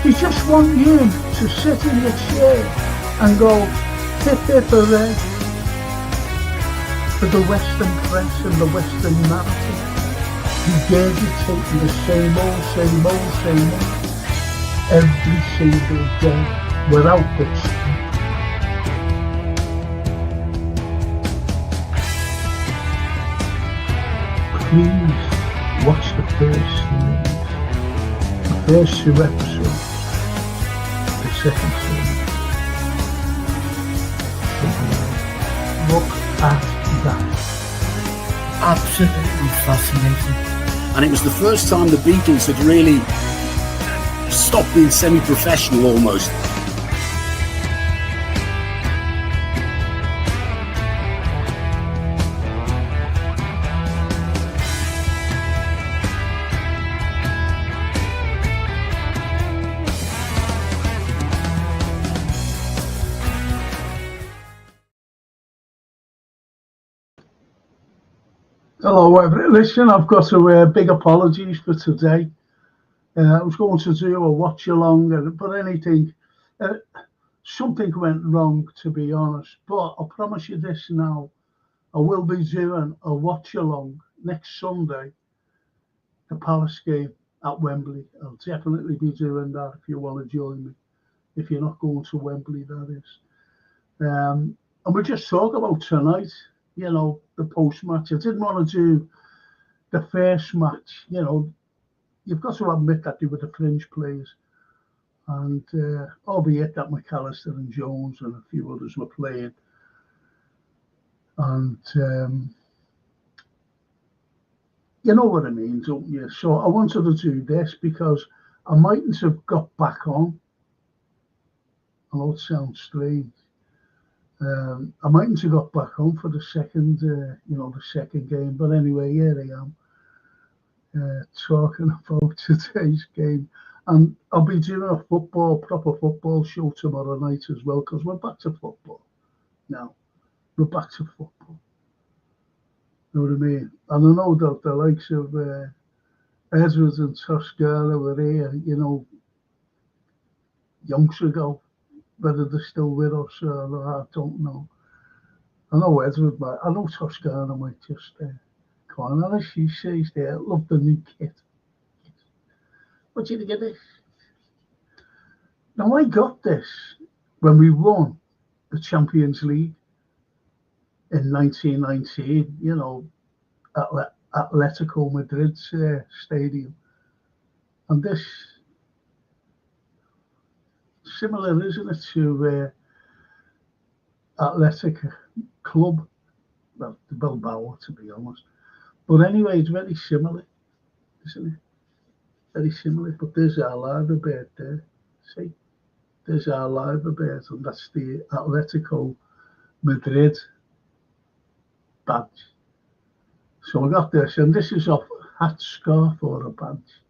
They just want you to sit in your chair and go hip hip hooray for the Western press and the Western narrative. Regurgitating the same old every single day without this. Please watch the first 2 episodes, the second series. Look at that. Absolutely fascinating. And it was the first time the Beatles had really stopped being semi-professional almost. Hello, listen, I've got to big apologies for today. I was going to do a watch along, but something went wrong, to be honest. But I promise you this now, I will be doing a watch along next Sunday, the Palace game at Wembley. I'll definitely be doing that if you want to join me. If you're not going to Wembley, that is. And we'll just talk about tonight. You know, the post-match. I didn't want to do the first match. You know, you've got to admit that they were the fringe players. And albeit that McAllister and Jones and a few others were playing. And you know what I mean, don't you? So I wanted to do this because I mightn't have got back on. I know it sounds strange. I mightn't have got back home for the second, the second game. But anyway, here I am talking about today's game. And I'll be doing a proper football show tomorrow night as well, because we're back to football now. We're back to football. You know what I mean? And I know that the likes of Edwards and Toscana were here, yonks ago. Whether they're still with us or I don't know. I know Edward, but I know Toscana might just come on. And as she says there, love the new kit. What do you think of this? Now, I got this when we won the Champions League in 1919, at Atletico Madrid's stadium. And this, similar, isn't it, to Athletic Club? Well, the Bilbao, to be honest. But anyway, it's very similar, isn't it? Very similar. But there's our liver bird there. See? There's our liver bird, and that's the Atletico Madrid badge. So I got this, and this is off a hat, scarf, or a badge.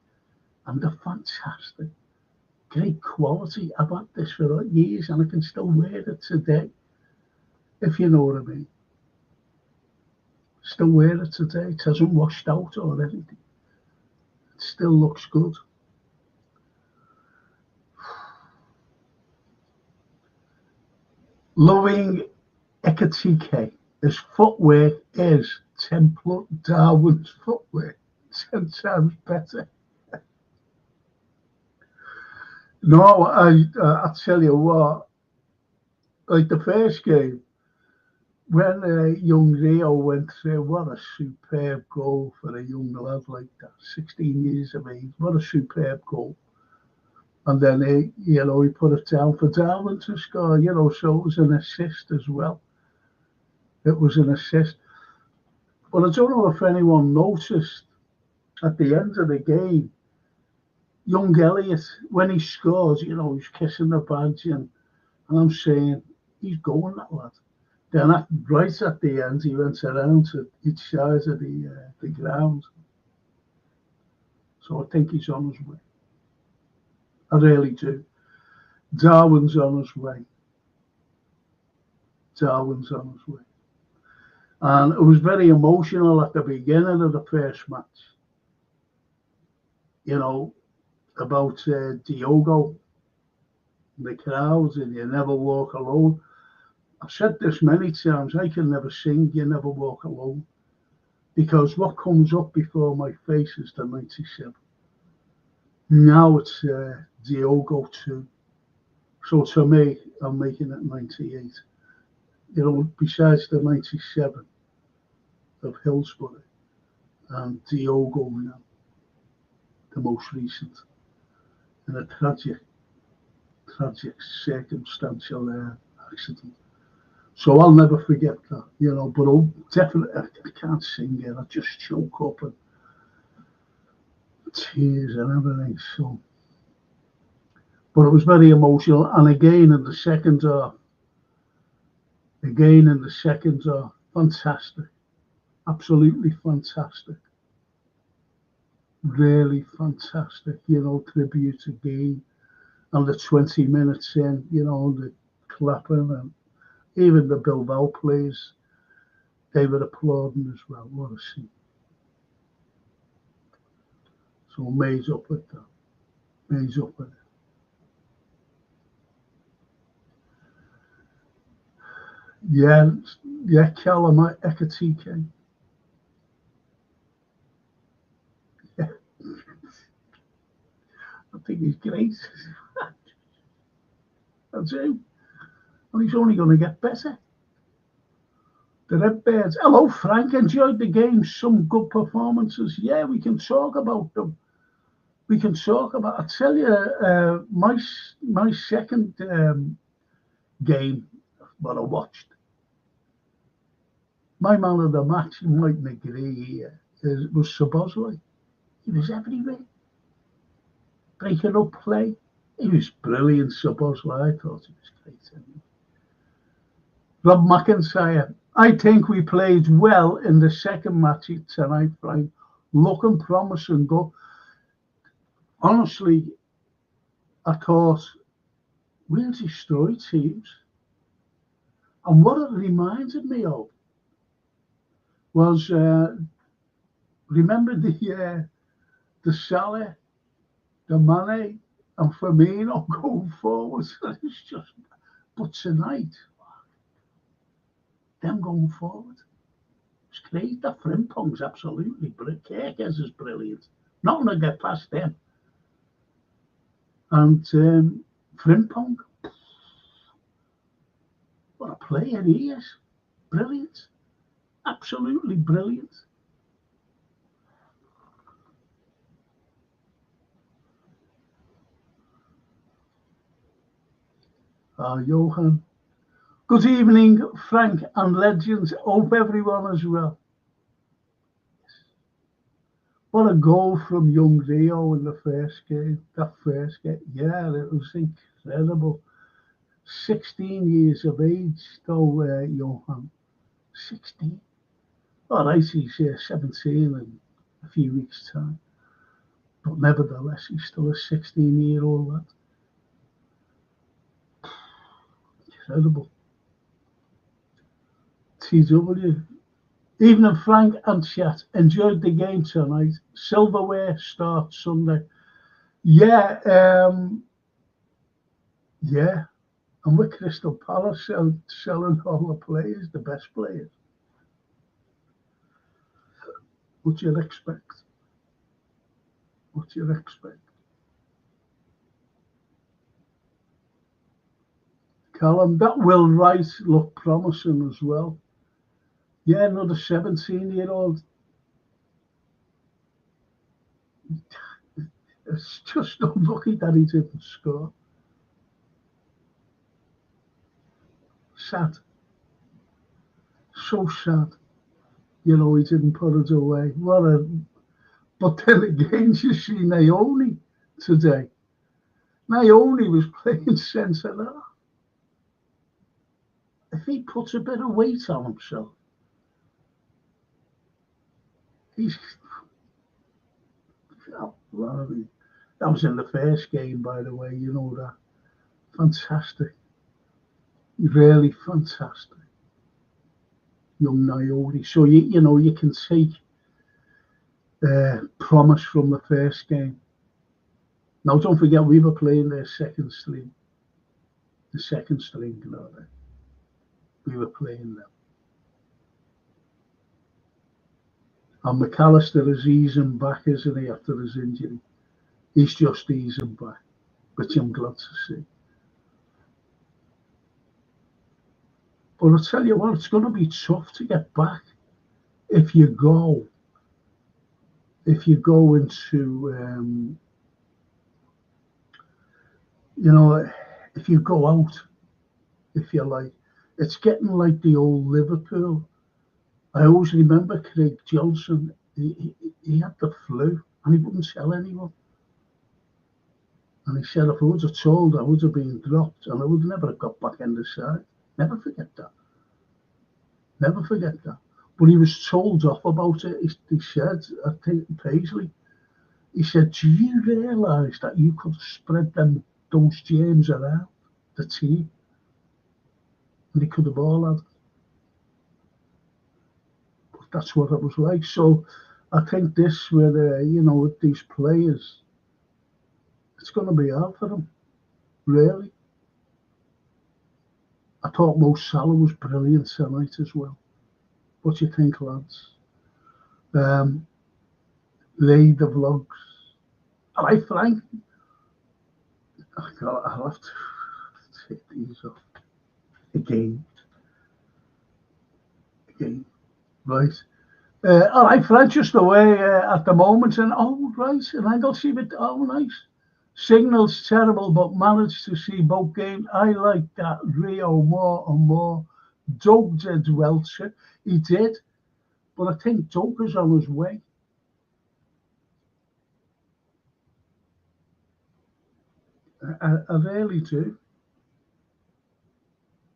And they're fantastic. Great quality. I've had this for years and I can still wear it today, if you know what I mean. Still wear it today. It hasn't washed out or anything. It still looks good. Loving Ekatike. His footwear is Templar Darwin's footwear. 10 times better. No, I tell you what, like the first game, when young Rio went through, what a superb goal for a young lad like that, 16 years of age, what a superb goal. And then, he put it down for Darwin to score, so it was an assist as well. It was an assist. But I don't know if anyone noticed at the end of the game, young Elliot, when he scores, he's kissing the badge, and I'm saying, he's going, that lad. Then right at the end, he went around to each side of the ground. So I think he's on his way. I really do. Darwin's on his way. Darwin's on his way. And it was very emotional at the beginning of the first match. About Diogo the crowds, and you never walk alone. I've said this many times, I can never sing You Never Walk Alone, because what comes up before my face is the 97. Now it's Diogo 2. So to me, I'm making it 98. You know, besides the 97 of Hillsborough and Diogo now, the most recent, in a tragic circumstantial accident. So I'll never forget that, you know, but I'll definitely, I can't sing it, I just choke up and tears and everything, so. But it was very emotional, and again in the second half, fantastic, absolutely fantastic, really fantastic, you know, tribute again, and the 20 minutes in, you know, the clapping, and even the Bilbao players, they were applauding as well. What a scene. So May's up with that. May's up with it. Yeah, Callum Ekatike. Yeah. I think he's great. I do. And he's only going to get better. The Redbirds. Hello, Frank. Enjoyed the game. Some good performances. Yeah, we can talk about them. I tell you, my second game, what I watched, my man of the match, you mightn't agree here, was Szoboszlai. He was everywhere. Breaking up play. He was brilliant, Szoboszlai. I thought he was great. Anyway. Rob McIntyre. I think we played well in the second match tonight, Frank. Looking promising. Go. Honestly, I thought we'll destroy teams. And what it reminded me of was, remember the Salah, the Mane, and Firmino going forward. It's just, but tonight, them going forward, it's great. That Frimpong's absolutely brilliant. Kerkez is brilliant. Not going to get past them. And Frimpong, what a player he is. Brilliant. Absolutely brilliant. Johan. Good evening, Frank and legends. Hope everyone is well. What a goal from young Rio in the first game. That first game, yeah, it was incredible. 16 years of age, though, Johan. 16. All right, he's 17 in a few weeks' time. But nevertheless, he's still a 16-year-old lad. Incredible. TW. Evening, Frank and chat. Enjoyed the game tonight. Silverware starts Sunday. Yeah. And with Crystal Palace selling all the players, the best players. What you'd expect. Callum, that Will Wright looked promising as well. Yeah, another 17-year-old. It's just unlucky that he didn't score. Sad. So sad. You know, he didn't put it away. But then again, you see Naoni today. Naoni was playing centre half. If he puts a bit of weight on himself, that was in the first game, by the way, you know that. Fantastic. Really fantastic. Young Naoni. So, you know, you can take promise from the first game. Now, don't forget, we were playing their second stream. the second string, you know, we were playing them. And McAllister is easing back, isn't he, after his injury? He's just easing back, which I'm glad to see. But I'll tell you what, it's going to be tough to get back if you go into, you know, if you go out, if you like. It's getting like the old Liverpool. I always remember Craig Johnson, he had the flu and he wouldn't tell anyone. And he said, if I would have told, I would have been dropped and I would never have got back in the side. Never forget that. Never forget that. But he was told off about it. He said, I think Paisley, he said, do you realise that you could have spread those germs around the team? And they could have all had. But that's what it was like. So I think this, with with these players, it's going to be hard for them, really. I thought Mo Salah was brilliant tonight as well. What do you think, lads? Lee, the vlogs. All right, Frank. I'll have to take these off. Again. Right. All right, Frank, just away at the moment. And right, and I got to see it. Oh, nice. Signal's terrible, but managed to see both games. I like that Rio more and more. Doug did well too. He did. But I think Doug is on his way. I really do.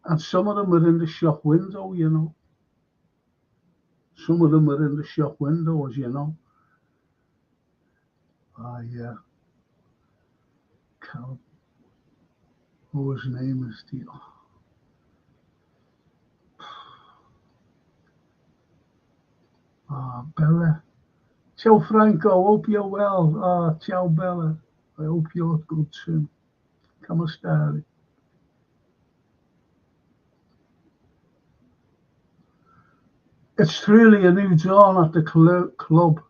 And some of them are in the shop window, you know. Some of them are in the shop windows, you know. Cal, what his name is? Bella. Ciao, Franco. Hope you're well. Ciao, Bella. I hope you're good too. Come on, Starry. It's truly a new dawn at the club.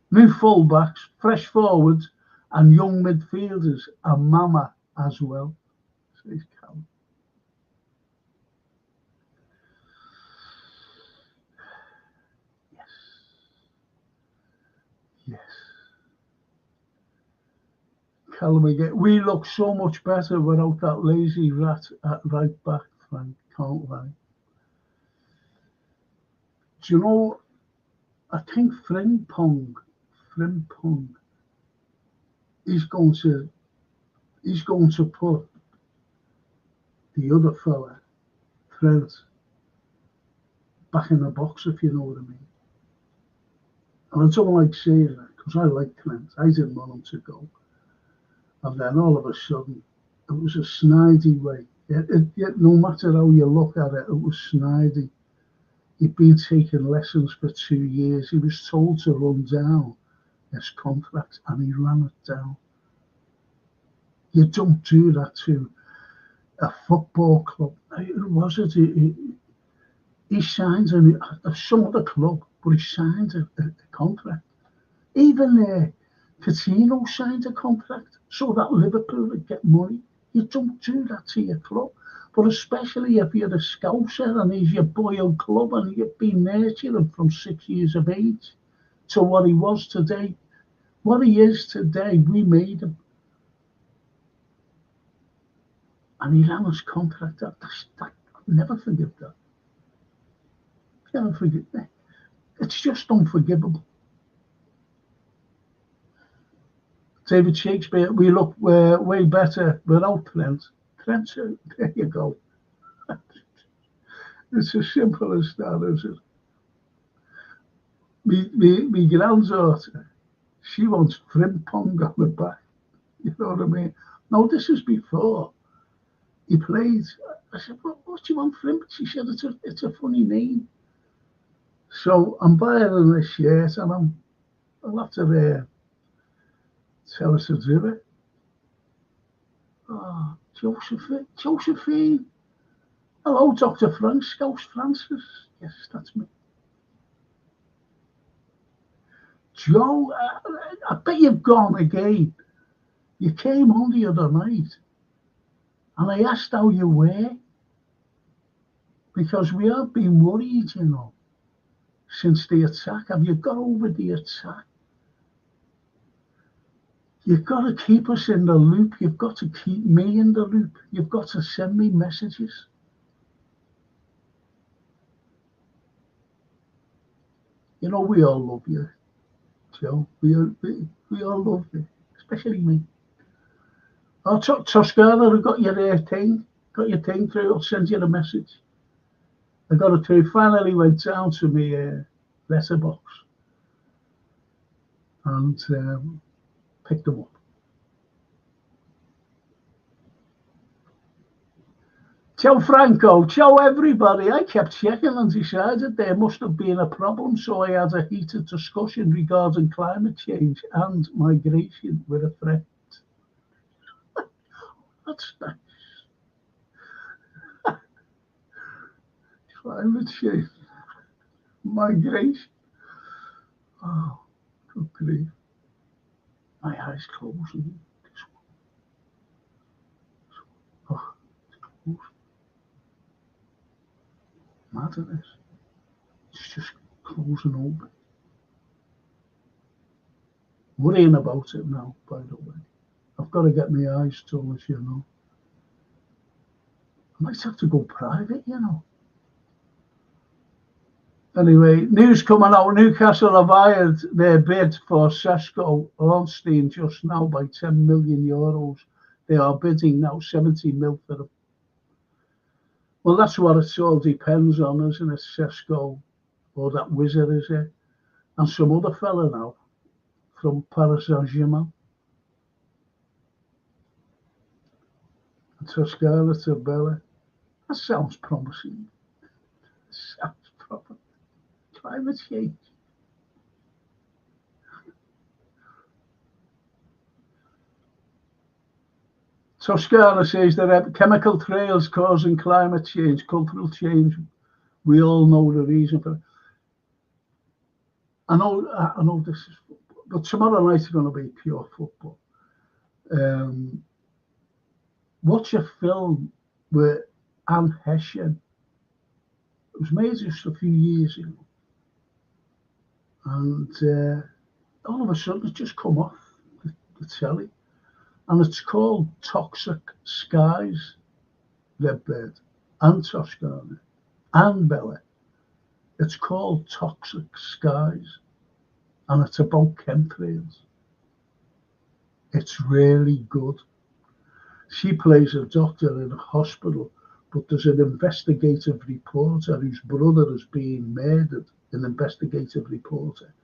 New fullbacks, fresh forwards, and young midfielders, and Mama as well, says Cal. Yes. We look so much better without that lazy rat at right back, Frank. Can't lie. Do you know, I think Frimpong, he's going to put the other fella, Fred, back in the box, if you know what I mean. And I don't like saying that because I like Trent. I didn't want him to go. And then all of a sudden, it was a snidey way. No matter how you look at it, it was snidey. He'd been taking lessons for 2 years. He was told to run down his contract and he ran it down. You don't do that to a football club. Who was it? He signed some other club, but he signed a contract. Even Coutinho signed a contract so that Liverpool would get money. You don't do that to your club. But especially if you're a scouser and he's your boy club and you've been nurturing from 6 years of age to what he was today. What he is today, we made him. And he ran his contract up. I'll never forgive that. Never forgive that. It's just unforgivable. David Shakespeare, we look way better without Trent. Trent, there you go. It's as simple as that, is it? My granddaughter, she wants Frimpong on the back. You know what I mean? No, this is before he played. I said, what do you want Frimp? She said, it's a funny name. So I'm buying this shirt and I'll have to tell her to do it. Oh, Josephine. Hello, Dr. Francis. Yes, that's me. Joe, I bet you've gone again. You came on the other night, and I asked how you were, because we have been worried, since the attack. Have you got over the attack? You've got to keep us in the loop. You've got to keep me in the loop. You've got to send me messages. We all love you, Joe. We all love you, especially me. Oh, Toscana, I've got your thing. Got your thing through. I'll send you the message. I got it through. Finally went down to my letterbox and picked them up. Ciao Franco, ciao everybody. I kept checking and decided there must have been a problem, so I had a heated discussion regarding climate change and migration with a friend. That's nice. Climate change, migration. Oh, good grief. My eyes closing. Oh, it's closed. Madness. It's just closing open. Worrying about it now, by the way. I've got to get my eyes done, as you know. I might have to go private, Anyway, news coming out. Newcastle have hired their bid for Sesko Ornstein just now by €10 million. They are bidding now 70 mil for them. Well, that's what it all depends on, isn't it? Sesko, or that wizard, is it? And some other fella now from Paris Saint-Germain. Toscana to Bella. That sounds promising. Sounds proper. Climate change. Toscana says that chemical trails causing climate change, cultural change. We all know the reason for it. I know this is football, but tomorrow night is going to be pure football. Watch a film with Anne Hessian. It was made just a few years ago. And all of a sudden it's just come off the telly. And it's called Toxic Skies, Redbird, and Toscana, and Bella. It's called Toxic Skies. And it's about chemtrails. It's really good. She plays a doctor in a hospital, but there's an investigative reporter whose brother is being murdered, an investigative reporter.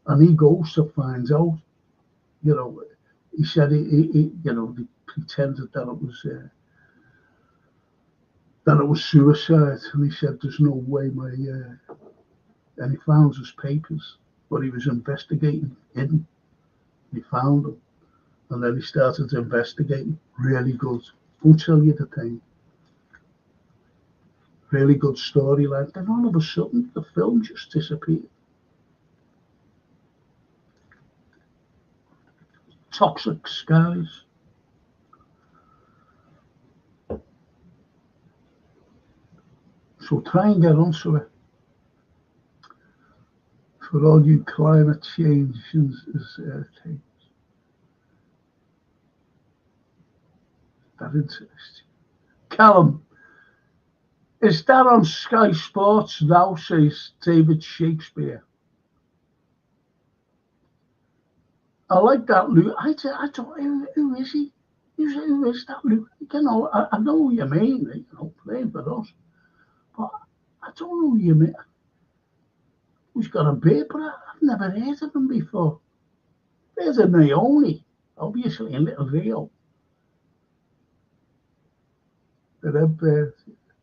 And he goes to find out, he said he they pretended that it was suicide. And he said, there's no way and he found his papers, but he was investigating hidden. He found them. And then he started investigating. Really good. Won't tell you the thing. Really good storyline. Then all of a sudden, the film just disappeared. Toxic Skies. So try and get onto it. For all you climate change things. That interesting. Callum, is that on Sky Sports now, says David Shakespeare? I like that, Luke. I don't. Who is he? Who is that, Luke? I know who you mean. Playing for us, but I don't know who you mean. Who's got a beard? But I've never heard of him before. There's a Naomi, obviously, and little Rio. The Redbird.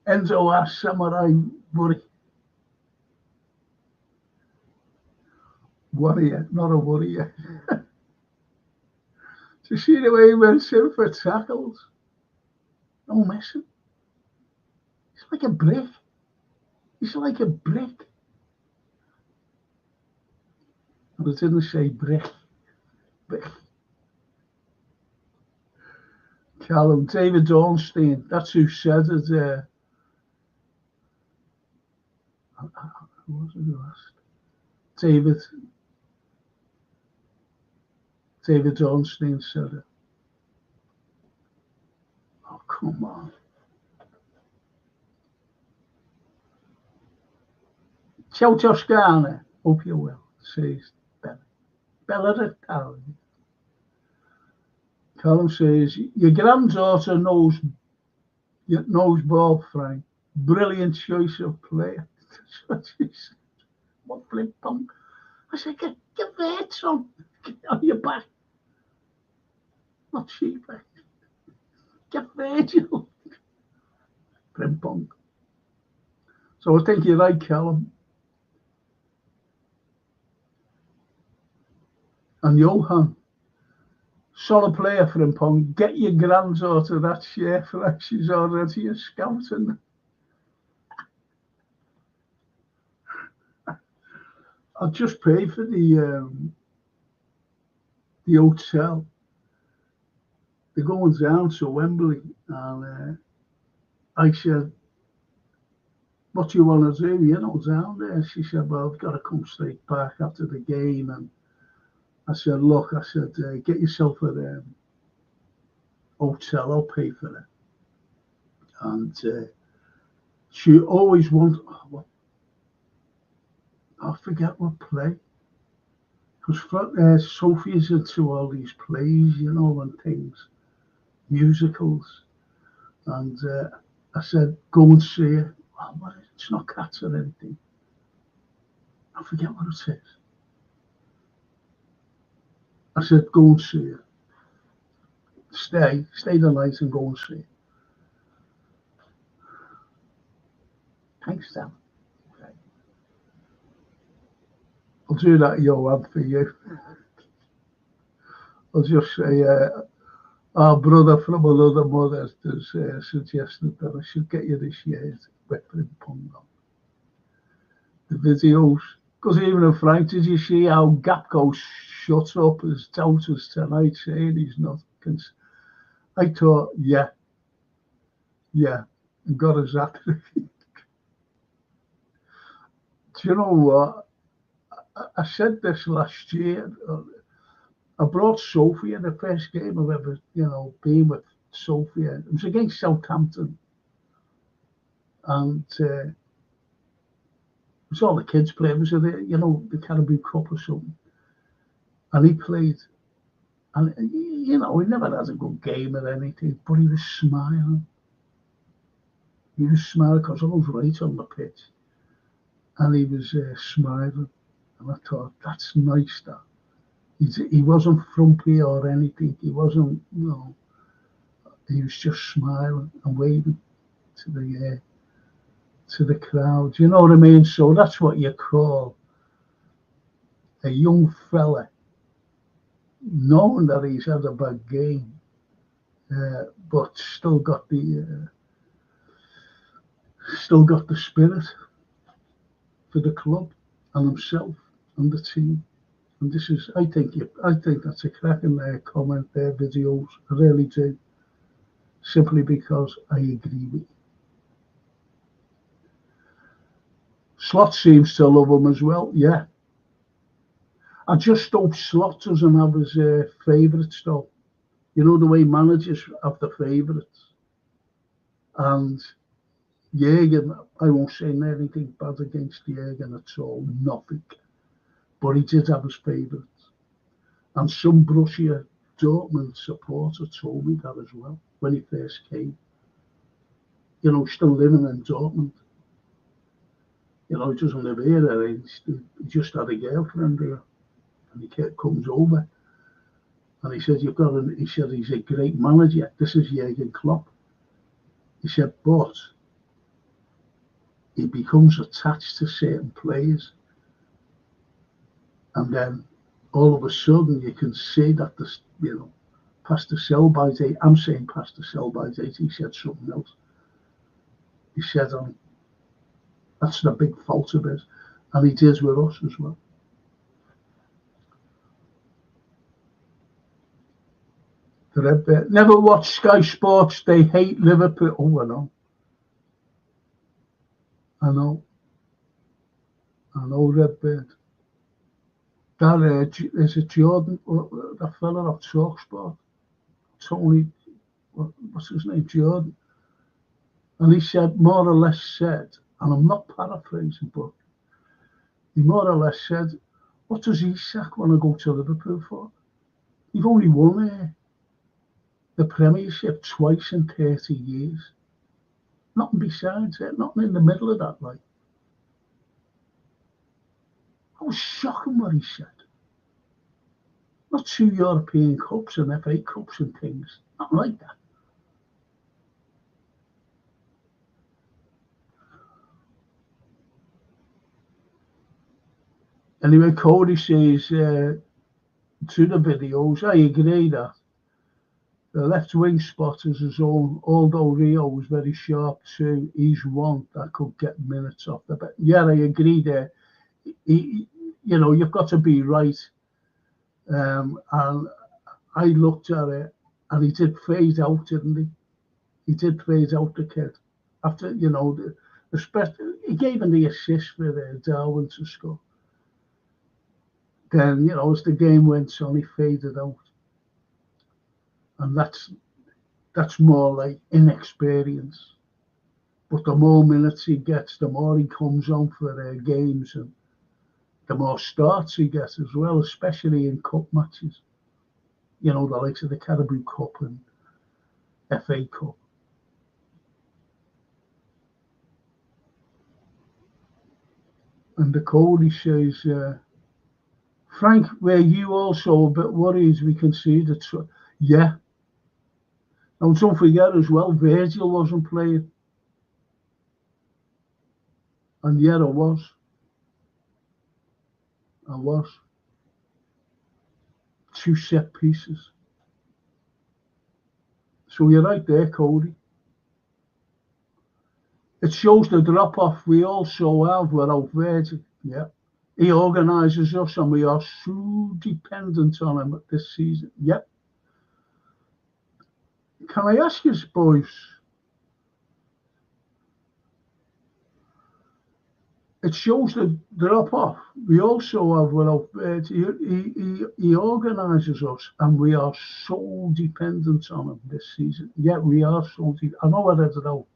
Enzo asks Samurai Worry. Warrior, not a warrior. To see the way he went in for tackles. No messing. He's like a brick. He's like a brick. But it didn't say brick. Brick. Callum, David Ornstein, that's who said it. Who was it who asked? David Ornstein said it. Oh, come on. Ciao Toscana, hope you're well, says Bella Italian. Callum says, your granddaughter knows ball, Frank. Brilliant choice of player. That's what she said. What flip punk? I said, get that son. Get on your back. Not she, back. Get Virgil. Flip punk. So I think you're right, Callum. And Johan. Solid player for him, Pong. Get your granddaughter that share for she's already a scouting. I'll just pay for the hotel. They're going down to Wembley, and I said, "What do you want to do? You know, down there?" She said, "Well, I've got to come straight back after the game." And I said, "Look," I said, "get yourself a hotel. I'll pay for it." And she always wanted, I forget what play. Because Sophie's into all these plays, you know, and things, musicals. And I said, "Go and see it." "Oh, it's not Cats or anything." I forget what it is. I said, "Go and see it. Stay the night and go and see it." Thanks, Dan. Okay. I'll do that, Johan, for you. I'll just say, our brother from another mother has suggested that I should get you this year's Whitford Pongo. The videos, because even if Frank, did you see how Gapco shut up his doubters tonight saying he's not? I thought, yeah, and got his that. Do you know what? I said this last year. I brought Sophie in the first game I've ever, been with Sophie. It was against Southampton. And it was all the kids playing. It was, the Caribou Cup or something. And he played. And, he never has a good game or anything, but he was smiling. He was smiling because I was right on the pitch. And he was smiling. And I thought, that's nice, that. He wasn't frumpy or anything. He wasn't, he was just smiling and waving to the crowd. You know what I mean? So that's what you call a young fella knowing that he's had a bad game, but still got the spirit for the club and himself and the team. And this is, I think that's a cracking comment there, videos. I really do. Simply because I agree with you. Slot seems to love him as well, yeah. I just hope Slot doesn't have his favourites though. You know the way managers have the favourites. And Jürgen, I won't say anything bad against Jürgen at all, nothing. But he did have his favourites. And some Borussia Dortmund supporter told me that as well when he first came. Still living in Dortmund. He doesn't live here. He just had a girlfriend here. And he comes over. And he said, he said, he's a great manager. This is Jürgen Klopp. He said, but he becomes attached to certain players. And then all of a sudden you can see that past the sell-by date. I'm saying past the sell-by date. He said something else. He said, that's the big fault of it. And he did with us as well. The Redbird. Never watch Sky Sports. They hate Liverpool. Oh, I know. I know, Redbird. That is it Jordan, that fella off TalkSport, Tony, what's his name, Jordan. And he said, more or less said, and I'm not paraphrasing, but he more or less said, what does Isak want to go to Liverpool for? You've only won the Premiership twice in 30 years. Nothing besides it, nothing in the middle of that, like. I was shocking what he said. Not 2 European Cups and FA Cups and things. Nothing like that. Anyway, Cody says to the videos, I agree that the left wing spot is his own, although Rio was very sharp too. He's one that could get minutes off the bench. Yeah, I agree there. You've got to be right. And I looked at it, and he did fade out, didn't he? He did fade out, the kid. After, he gave him the assist for Darwin to score. Then, as the game went on, he faded out. And that's more like inexperience. But the more minutes he gets, the more he comes on for games, and the more starts he gets as well, especially in cup matches. The likes of the Carabao Cup and FA Cup. And the Cody says, Frank, were you also a bit worried we conceded? Yeah. And don't forget as well, Virgil wasn't playing. And yet I was. Two set pieces. So you're right there, Cody. It shows the drop-off we also have without Virgil. Yeah. He organises us, and we are so dependent on him this season. Yep. Can I ask you, boys? It shows the drop-off we also have without Virgil. He organises us, and we are so dependent on him this season. Yeah, we are so dependent. I know I read it out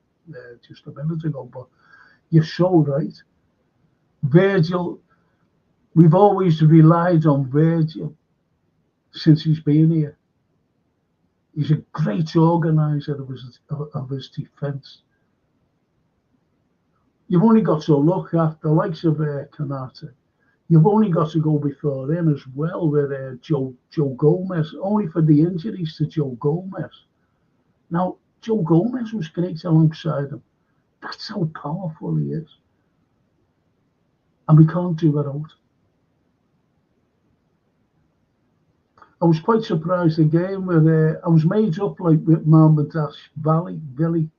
just a minute ago, but you're so right. Virgil, we've always relied on Virgil since he's been here. He's a great organiser of his defence. You've only got to look at the likes of Kanata. You've only got to go before him as well with Joe Gomez, only for the injuries to Joe Gomez. Now, Joe Gomez was great alongside him. That's how powerful he is. And we can't do without. I was quite surprised again with I was made up like with Billy.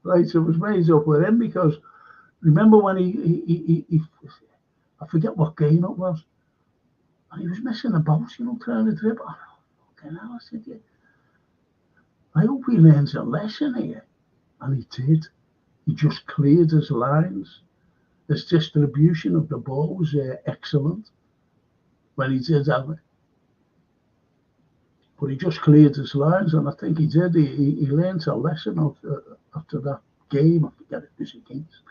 Right, so I was made up with him because remember when he I forget what game it was, and he was messing about, trying to dribble. Fucking hell, I said, yeah. I hope he learns a lesson here. And he did. He just cleared his lines. His distribution of the ball was excellent when he did have it. But he just cleared his lines, and I think he did. He learned a lesson after that game. I forget it was against.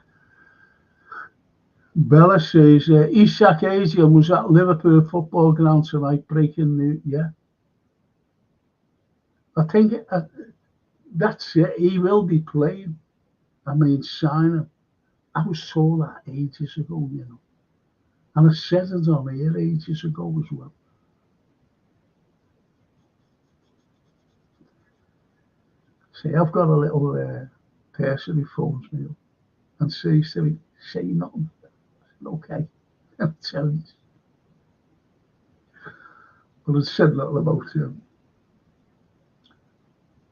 Bella says, Isak Asian was at Liverpool football ground tonight, breaking news. Yeah. I think that's it. He will be playing. I mean, sign him. I was told that ages ago, And I said it on here ages ago as well. See, I've got a little person who phones me up and says to me, say nothing. I said, okay. I'm telling you. But it said little about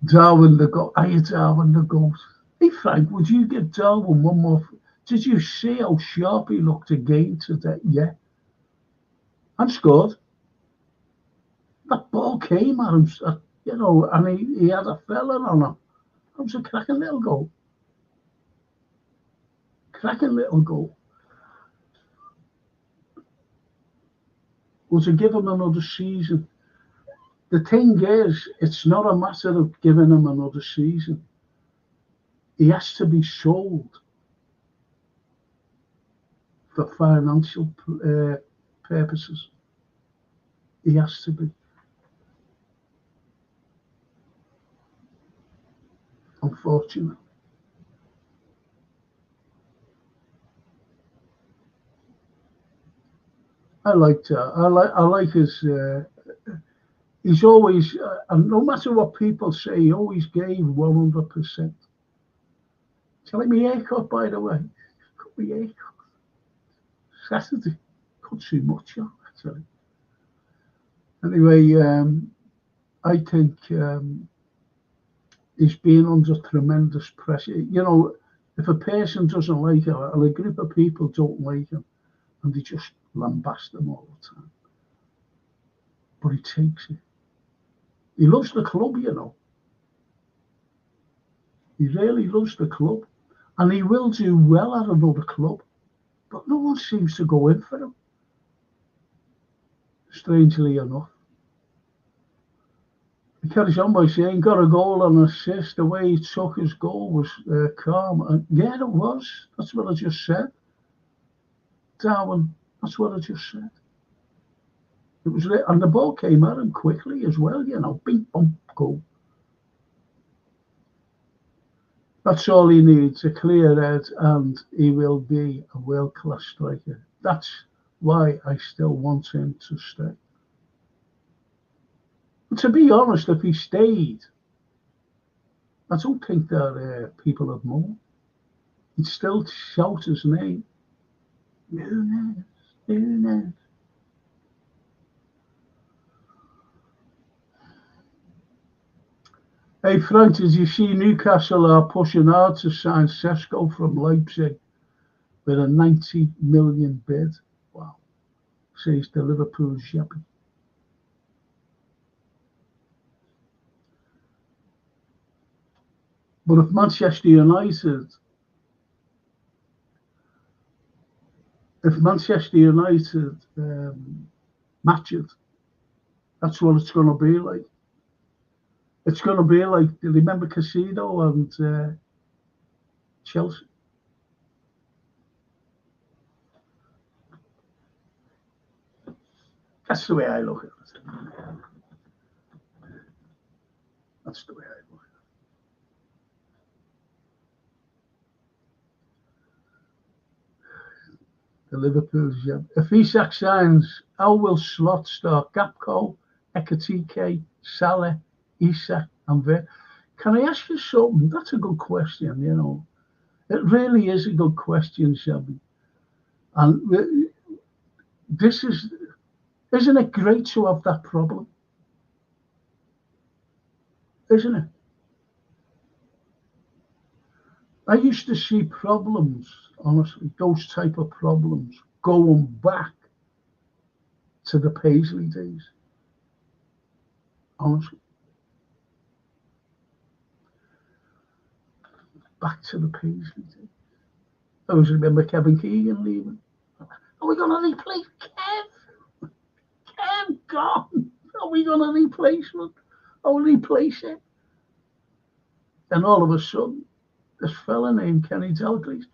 Darwin the goat. Hiya, Darwin the goat. Hey, Frank, would you give Darwin one more? Did you see how sharp he looked again today? Yeah. And scored. That ball came at him, and he had a fella on him. It was a cracking little goal. Cracking little goal. Was to give him another season. The thing is, it's not a matter of giving him another season. He has to be sold for financial purposes. He has to be. Unfortunately. I liked I like his. He's always, and no matter what people say, he always gave 100%. Telling me haircut, by the way. Cut me haircut. Saturday. Cut too much, actually. Anyway, I think he's been under tremendous pressure. If a person doesn't like him, or a group of people don't like him, and they just lambast him all the time. But he takes it. He loves the club, He really loves the club. And he will do well at another club. But no one seems to go in for him. Strangely enough. He carries on by saying, got a goal and an assist. The way he took his goal was calm. And yeah, it was. That's what I just said. Darwin, that's what I just said. It was, and the ball came at him quickly as well, bing, bump, goal. That's all he needs, a clear head, and he will be a world-class striker. That's why I still want him to stay. But to be honest, if he stayed, I don't think that people would more. He'd still shout his name. Nunes. Hey Frank, did you see Newcastle are pushing hard to sign Sesko from Leipzig with a 90 million bid? Wow, says the Liverpool Sheppy. But if Manchester United match it, that's what it's going to be like. It's going to be like, remember Casino and Chelsea? That's the way I look at it. That's the way I look at it. The Liverpool, if Isak signs, how will Slot start? Gakpo, Ekitike, Salah, Isak and Ver. Can I ask you something? That's a good question, It really is a good question, Shelby. And isn't it great to have that problem? Isn't it? I used to see problems, honestly, those type of problems, going back to the Paisley days. Honestly. Back to the Paisley days. I always remember Kevin Keegan leaving. Are we going to replace Kev? Kev gone. Are we going to replace him? I'll replace it. Then all of a sudden, this fella named Kenny Dalglish,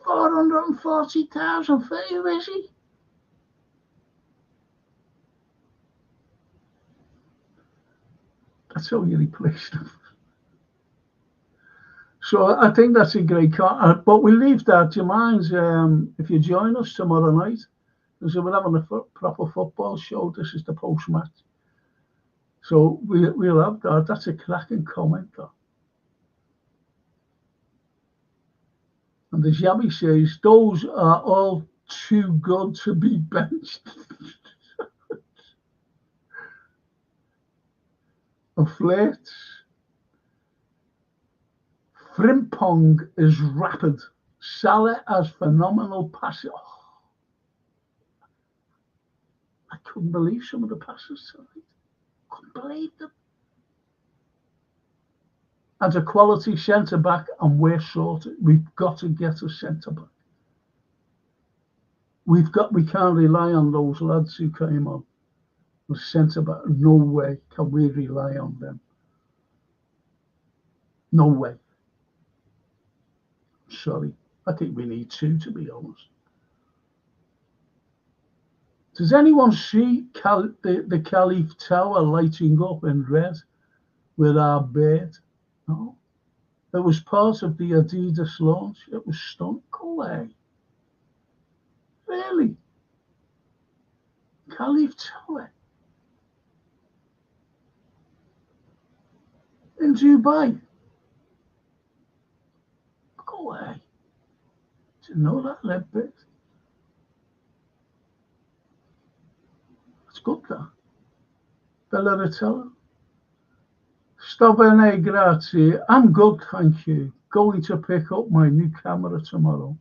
440,000 for you, is he? That's how you replaced him. So I think that's a great car. But we leave that. Do you mind if you join us tomorrow night? Because we're having a proper football show. This is the post-match. So we'll have that. That's a cracking comment, though. And as Yami says, those are all too good to be benched. and flirts. Frimpong is rapid. Salah has phenomenal passes. Oh, I couldn't believe some of the passes tonight. Couldn't believe them. As a quality centre back, and we're sorted. We've got to get a centre back. We can't rely on those lads who came on. The centre back, no way can we rely on them. No way. Sorry, I think we need two, to be honest. Does anyone see the Caliph Tower lighting up in red with our bird? No. It was part of the Adidas launch. It was stunning. Go away. Really? Caliph Tower in Dubai. Go away. Didn't know that little bit. It's good, that. Bella Rotella. Sto bene, grazie. I'm good, thank you. Going to pick up my new camera tomorrow.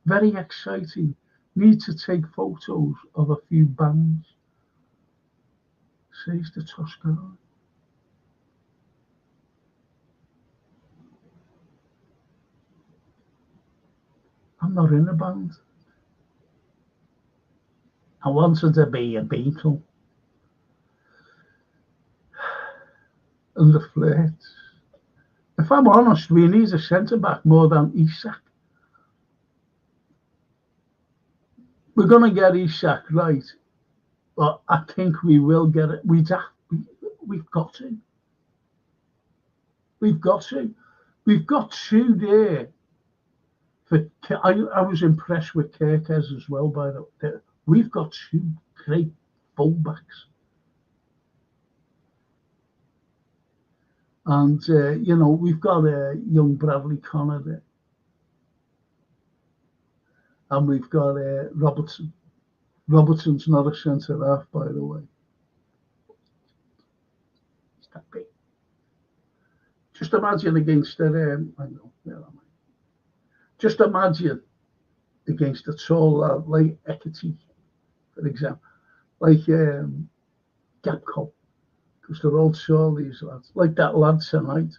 Very exciting. Need to take photos of a few bands. Says the Toscano. I'm not in a band. I wanted to be a Beatle. And the flirts. If I'm honest, we need a centre-back more than Isak. We're going to get Isak right, but I think we will get it. We've got to. We've got to. We've got two there. I was impressed with Kerkez as well, by the way. We've got two great fullbacks. And, we've got a young Bradley Connor there. And we've got Robertson. Robertson's not a centre-half, by the way. It's that big. Just imagine against Just imagine against a tall lad like Ekiti, for example, like Gapco. Because they're all tall, these lads. Like that lad tonight.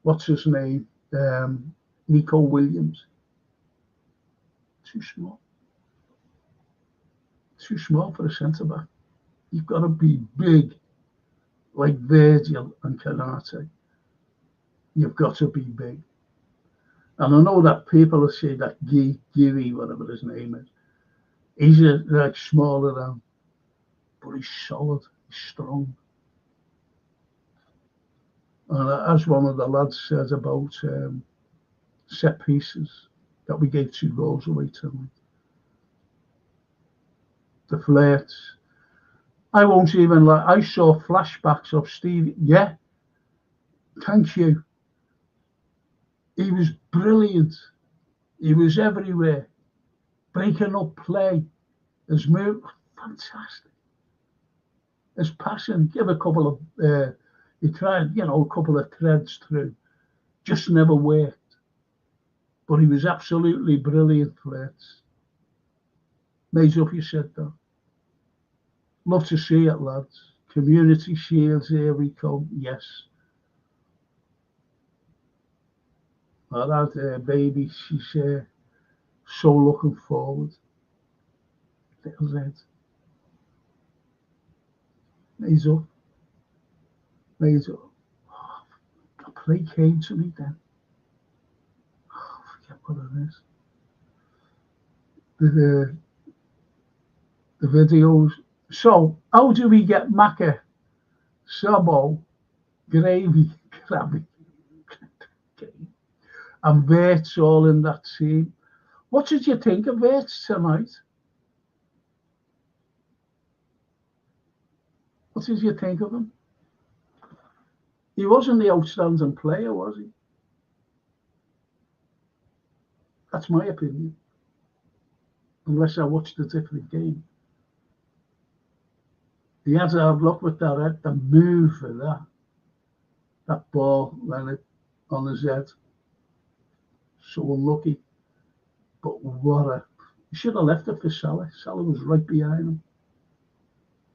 What's his name? Nico Williams. Too small. Too small for a centre-back. You've got to be big, like Virgil and Canate. You've got to be big. And I know that people will say that Geary, whatever his name is, he's like smaller than, but he's solid, he's strong. And as one of the lads said about set pieces, that we gave 2 goals away tonight. The flirts. I won't even lie. I saw flashbacks of Stevie. Yeah. Thank you. He was brilliant. He was everywhere. Breaking up play. His move. Fantastic. His passing. Give a couple of... he tried, a couple of threads through. Just never worked. But he was absolutely brilliant, flirts. Made up, you said that. Love to see it, lads. Community Shields, here we come. Yes. That baby, she's so looking forward. Little Zed. Made up. Made up. Oh, the play came to me then. Oh, I forget what it is. The videos. So, how do we get Macca, Sabo, Gravy, Krabby, and Verts all in that team? What did you think of Verts tonight? What did you think of him? He wasn't the outstanding player, was he? That's my opinion. Unless I watched a different game. He had hard luck with that head, the move for that. that ball when it on his head. So unlucky. But what a... He should have left it for Salah. Salah was right behind him.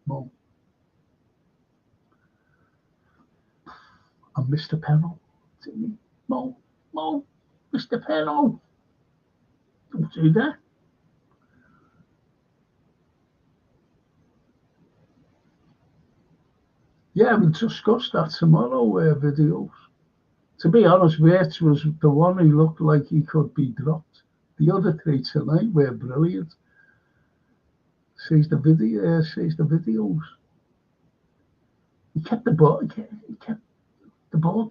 Mo. And Mr. Perro. Mo, Mr. Perro. Don't do that. Yeah, we'll discuss that tomorrow, videos. To be honest, Wirtz was the one who looked like he could be dropped. The other three tonight were brilliant. Sees the videos. He kept the ball. He kept the ball.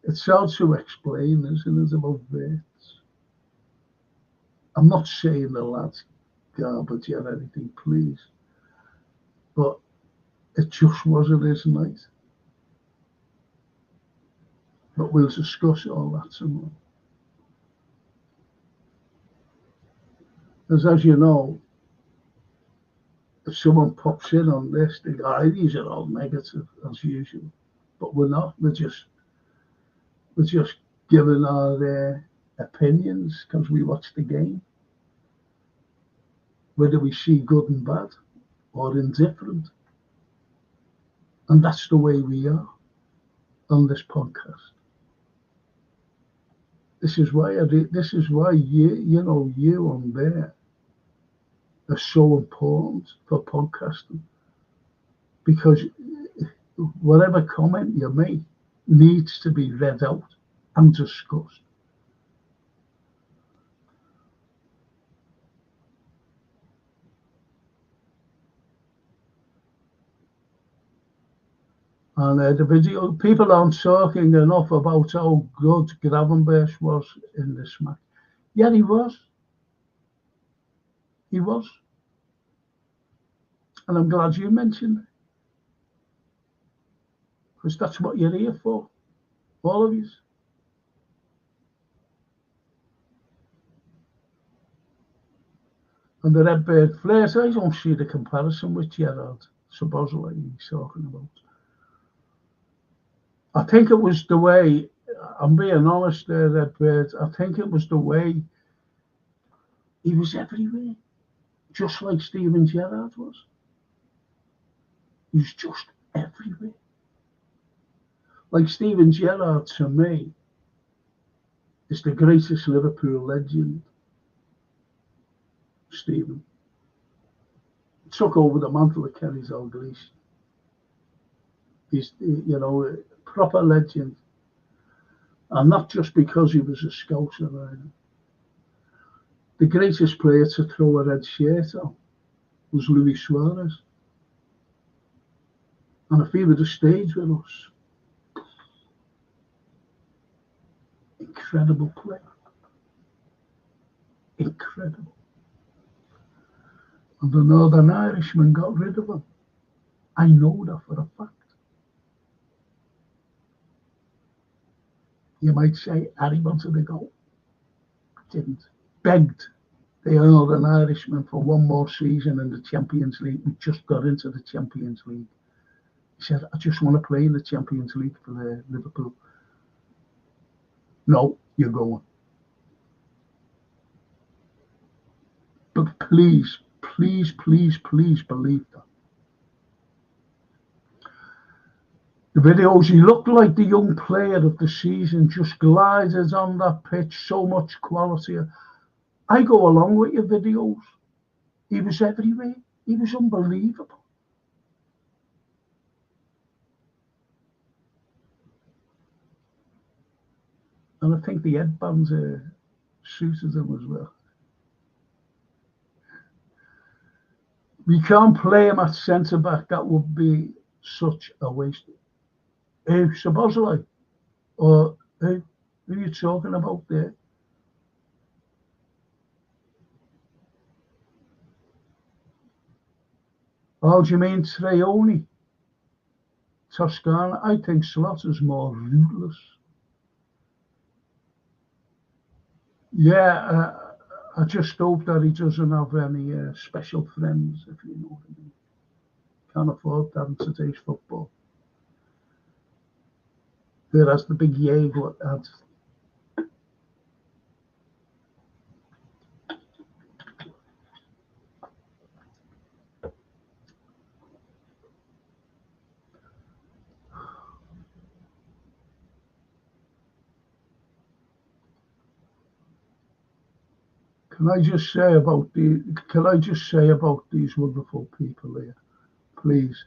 It's hard to explain, isn't it, about Wirtz? I'm not saying the lad's garbage or anything, please. But it just wasn't his night. But we'll discuss all that tomorrow. As you know, if someone pops in on this, they go, these are all negative as usual. But we're not. We're just giving our opinions because we watch the game. Whether we see good and bad or indifferent. And that's the way we are on this podcast. This is why you on there are so important for podcasting. Because whatever comment you make needs to be read out and discussed. And the video, people aren't talking enough about how good Gravenberch was in this match. Yeah, he was. He was. And I'm glad you mentioned it. Because that's what you're here for. All of you. And the Redbird flares, I don't see the comparison with Gerrard, supposedly he's talking about. I think it was the way, I'm being honest there, Redbird, I think it was the way he was everywhere. Just like Steven Gerrard was. He was just everywhere. Like Steven Gerrard, to me, is the greatest Liverpool legend. Steven took over the mantle of Kenny Dalglish. He's, a proper legend. And not just because he was a Scouser. The greatest player to throw a red shirt on was Luis Suarez. And if he would have stayed with us, incredible player. Incredible. And the Northern Irishman got rid of him. I know that for a fact. You might say Harry wanted to go. Didn't. Begged the Northern Irishman for one more season in the Champions League. We just got into the Champions League. He said, I just want to play in the Champions League for Liverpool. No, you're going. But please believe that. The videos, he looked like the young player of the season, just glided on that pitch, so much quality. I go along with your videos. He was everywhere. He was unbelievable. And I think the headbands suited him as well. We can't play him at centre-back. That would be such a waste. Supposedly. Or who are you talking about there? Oh, do you mean Treone? Toscana? I think Slaughter's more ruthless. Yeah, I just hope that he doesn't have any special friends, if you know what I mean. Can't afford that in today's football. Whereas the big Jaeger had. Can I just say about these wonderful people here, please?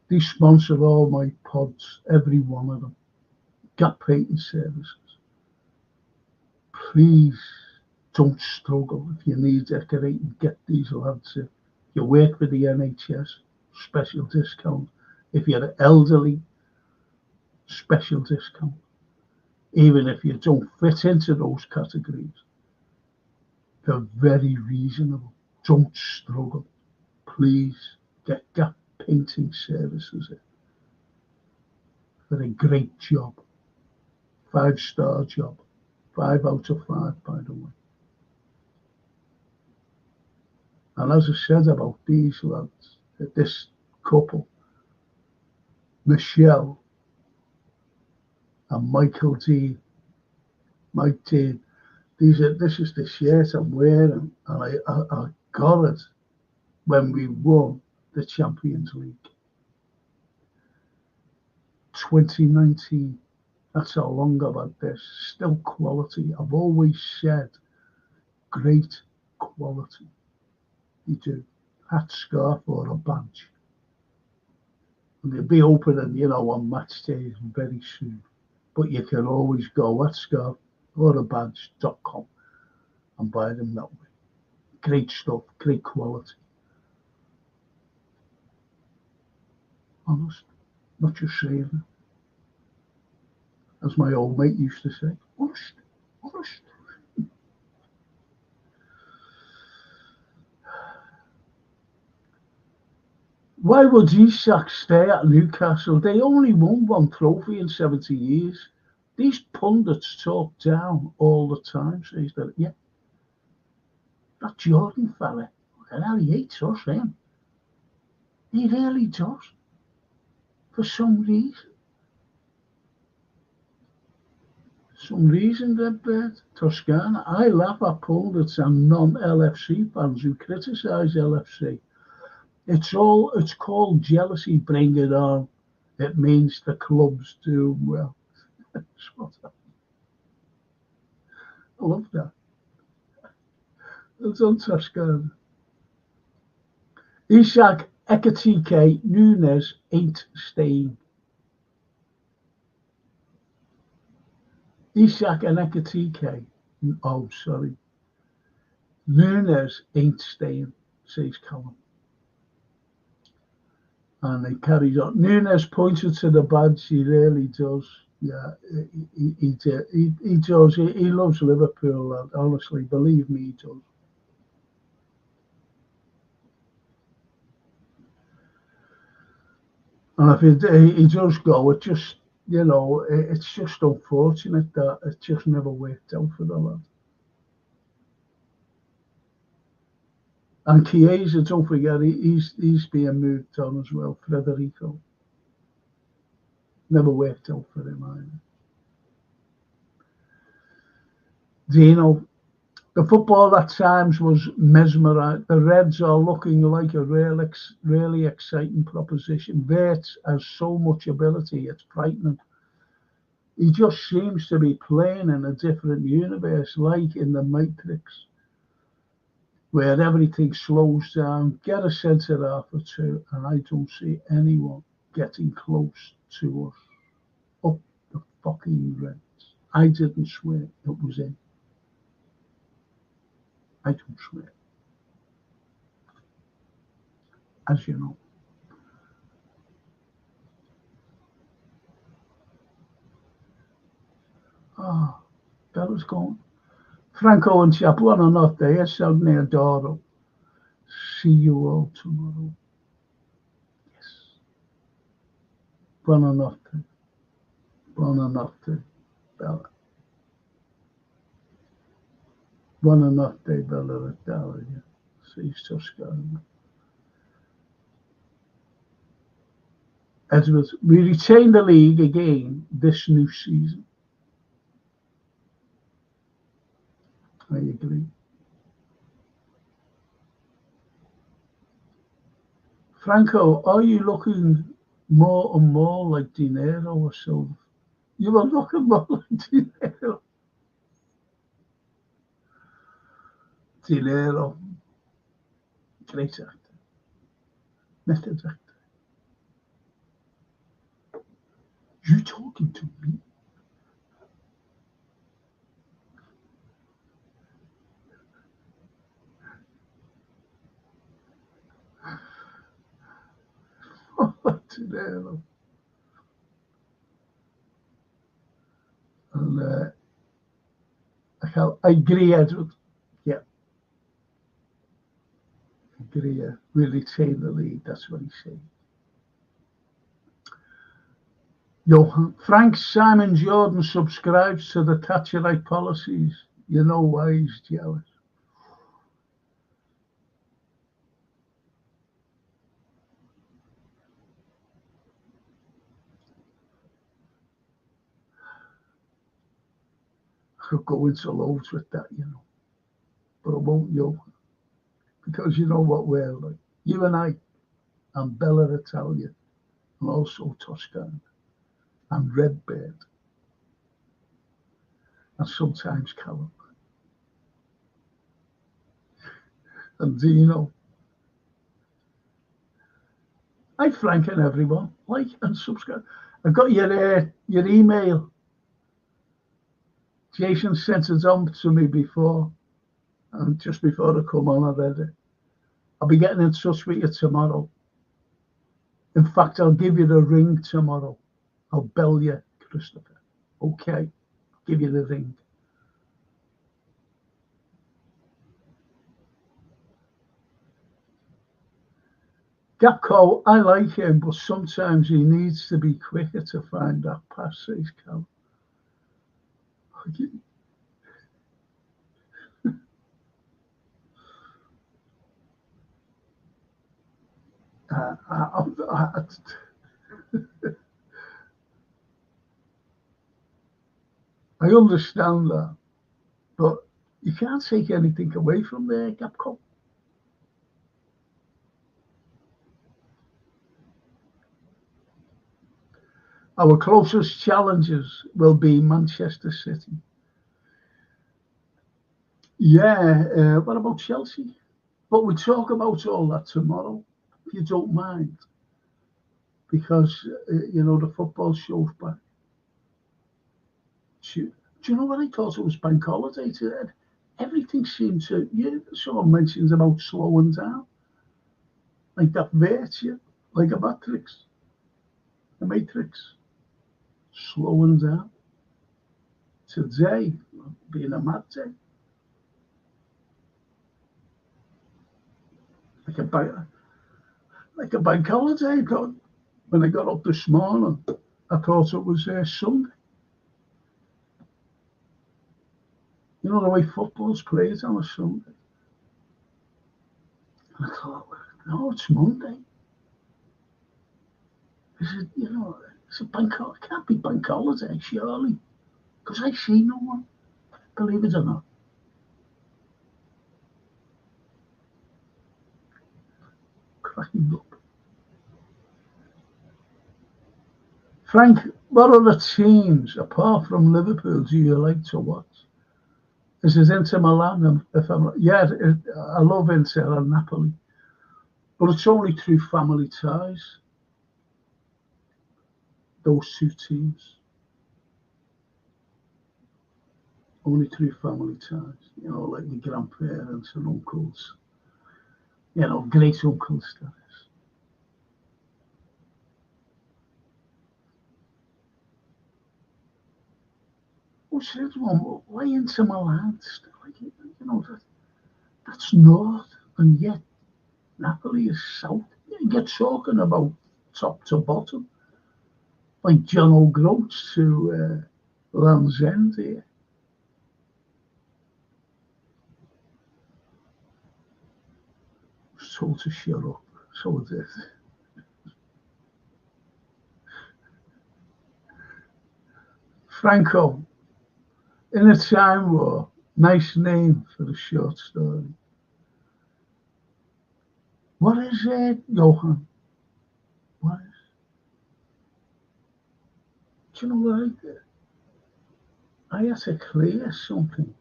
They sponsor all my pods, every one of them. Gap painting services. Please don't struggle if you need decorating. Get these lads in. You work for the NHS, special discount. If you're elderly, special discount. Even if you don't fit into those categories, they're very reasonable. Don't struggle. Please get gap painting services in. For a great job. 5-star job. 5 out of 5, by the way. And as I said about these lads, this couple, Michelle and Michael Dean, Mike Dean, this is the shirt I'm wearing, and I got it when we won the Champions League. 2019. That's how long I've had this. Still quality. I've always said great quality. You do. Hat, scarf, or a badge. And they'll be opening, on match days very soon. But you can always go at scarf or a badge.com and buy them that way. Great stuff, great quality. Honest. Not just saying it. As my old mate used to say, honest. Why would Isak stay at Newcastle? They only won one trophy in 70 years. These pundits talk down all the time, says that, yeah. That Jordan fella, he hates us, him. He really does. For some reason. That Toscana. I laugh at pundits and non-LFC fans who criticise LFC. It's called jealousy. Bring it on. It means the club's doing well. I love that. It's on Toscana. Isak Ekitike Nunes ain't staying. Isak and Ekitike. Oh, sorry. Nunes ain't staying, says Callum. And he carries on. Nunes pointed to the badge. He really does. Yeah, he does. He loves Liverpool. Honestly, believe me, he does. And if he does go, it just, it's just unfortunate that it just never worked out for the lad. And Chiesa, don't forget, he's being moved on as well. Federico. Never worked out for him either. Dino, the football at times was mesmerised. The Reds are looking like a really exciting proposition. Wirtz has so much ability, it's frightening. He just seems to be playing in a different universe, like in the Matrix, where everything slows down. Get a centre half or two, and I don't see anyone getting close to us. Up the fucking Reds. I didn't swear it was in. I don't swear. As you know. That was gone. Franco and Chap, buonanotte. Salve adoro. See you all tomorrow. Yes. Buonanotte. Buonanotte, Bella. Won or not, they better it down. Yeah. So he's just going. Edwards, we retain the league again this new season. I agree. Franco, are you looking more and more like De Niro or Silva? You are looking more like De Niro. De Niro, great actor, method actor. You talking to me? De Niro. And I agree, Edward. Yeah. I agree. We retain the lead. That's what he said. Johan, Frank Simon Jordan subscribes to the Thatcherite policies. You know why he's jealous. I could go into loads with that, but I won't, because you know what we're like. You and I, and Bella Italia, and also Toscana, and Redbird, and sometimes Callum, and Dino. Hi, Frank and everyone. Like and subscribe. I got your email. Jason sent it on to me before, and just before I come on, I read it. I'll be getting in touch with you tomorrow. In fact, I'll give you the ring tomorrow. I'll bell you, Christopher. Okay, give you the ring. Gapco, I like him, but sometimes he needs to be quicker to find that pass, says Cal. I understand that, but you can't take anything away from there, Gapco. Our closest challengers will be Manchester City. Yeah, what about Chelsea? But we'll talk about all that tomorrow, if you don't mind, because, the football show's back. Do you know what I thought it was bank holiday today? Everything seemed to, someone mentions about slowing down, like that virtue, like a matrix, slowing down. Today, being a mad day. Like a bank holiday. When I got up this morning, I thought it was Sunday. You know the way football's played on a Sunday. And I thought, no, it's Monday. Is it, it's a bank holiday. It can't be bank holiday, surely. Because I see no one, believe it or not. Cracking up. Frank, what other teams, apart from Liverpool, do you like to watch? This is Inter Milan, I love Inter and Napoli. But it's only through family ties, those two teams. Only through family ties, like my grandparents and uncles, great uncles, that is. Who said one? Why Inter Milan? That's north, and yet Napoli is south. You're talking about top to bottom, like John O'Groats to Land's End here. told to shut up. So it is. Franco, in a time war, nice name for a short story. What is it, Johan? What is? Do you know what I did? I had to clear something.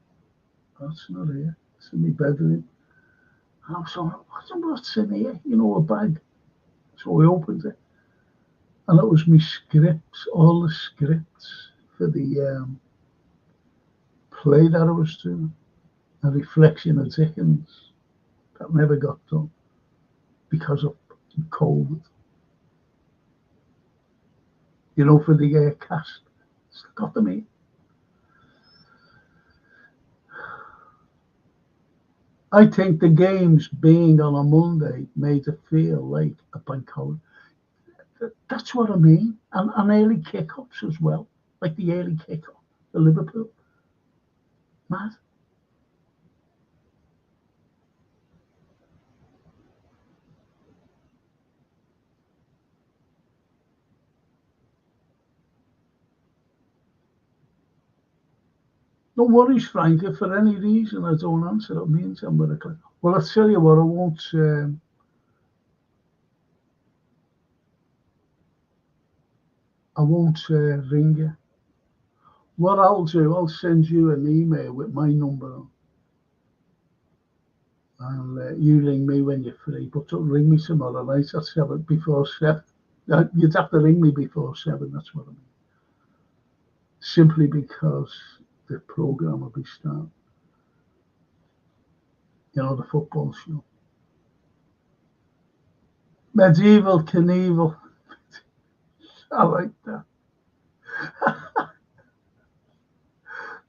That's not here. It's in my bedroom. And I was like, what's in here? You know, a bag. So I opened it. And it was my scripts, all the scripts for the play that I was doing. A reflection of Dickens that never got done because of COVID. You know, for the cast. It's got to me. I think the games being on a Monday made it feel like a bank holiday. That's what I mean. And early kick-ups as well. Like the early kick-up, the Liverpool. Mad. No worries, Frank. If for any reason I don't answer, it means I'm going to click. Well, I'll tell you what, I won't ring you. What I'll do, I'll send you an email with my number on. And you ring me when you're free. But don't ring me tomorrow night at 7, before 7. You'd have to ring me before 7, that's what I mean. Simply because the programme will be starting. You know, the football show. Medieval Knievel. I like that.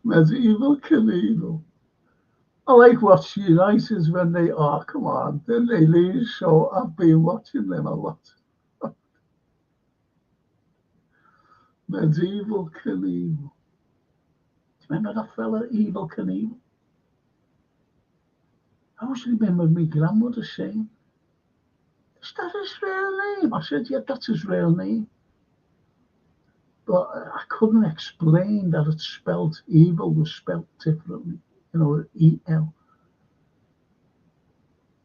Medieval Knievel. I like watching United when they, oh, come on, then they lose. So I've been watching them a lot. Medieval Knievel. Remember that fella, Evil Knievel? I always remember my grandmother saying, is that his real name? I said, yeah, that's his real name. But I couldn't explain that it's spelled, evil was spelled differently, you know, E-L.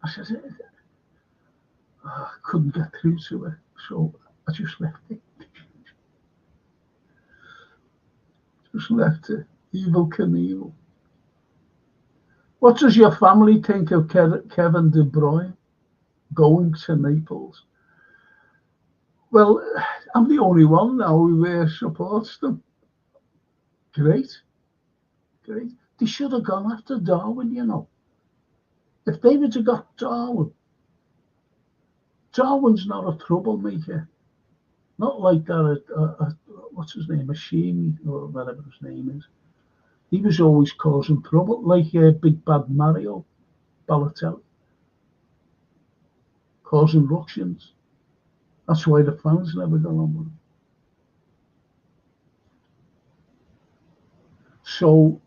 I said, I couldn't get through to her, so I just left it. Just left it. Evil Knievel. What does your family think of Kevin De Bruyne going to Naples? Well, I'm the only one now who supports them. Great. Great. They should have gone after Darwin, you know. If they would have got Darwin, Darwin's not a troublemaker. Not like that, what's his name, Machine, or whatever his name is. He was always causing trouble, like Big Bad Mario Balotelli. Causing ructions. That's why the fans never got on with him. So,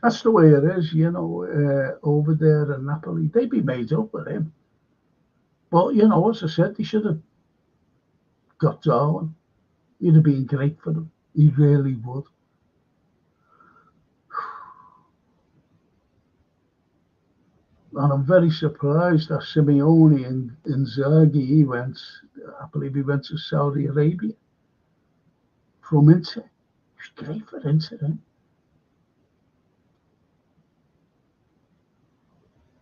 that's the way it is, you know, over there in Napoli. They'd be made up with him. But, you know, as I said, they should have got Darwin. He'd have been great for them. He really would. And I'm very surprised that Simeone and Inzaghi, I believe he went to Saudi Arabia from Inter. It was great for Inter, eh?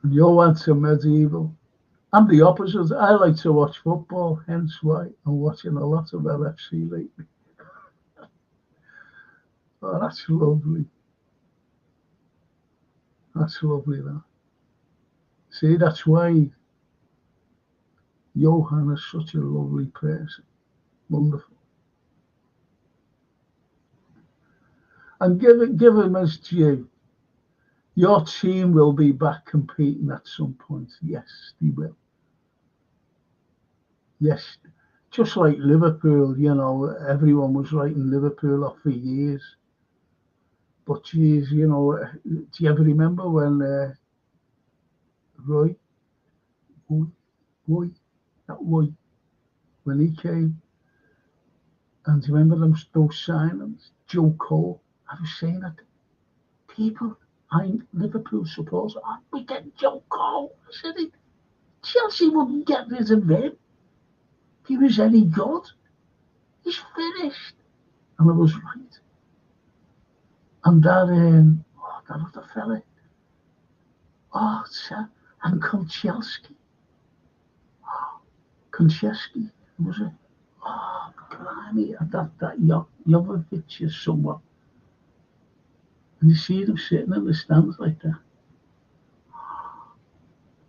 And you went to Medieval. I'm the opposite. I like to watch football, hence why I'm watching a lot of LFC lately. Oh, that's lovely. That's lovely, that. See, that's why Johan is such a lovely person. Wonderful. And give him his due. Your team will be back competing at some point. Yes, they will. Yes. Just like Liverpool, you know, everyone was writing Liverpool off for years. But geez, you know, do you ever remember when Roy, when he came, and do you remember those signings? Joe Cole, I was saying that people, Liverpool supporters, we get Joe Cole. I said, Chelsea wouldn't get rid of him. He was any good. He's finished. And I was right. And that other fella, and Konchesky, was it? Oh, blimey, that Jovovich is someone. And you see them sitting in the stands like that.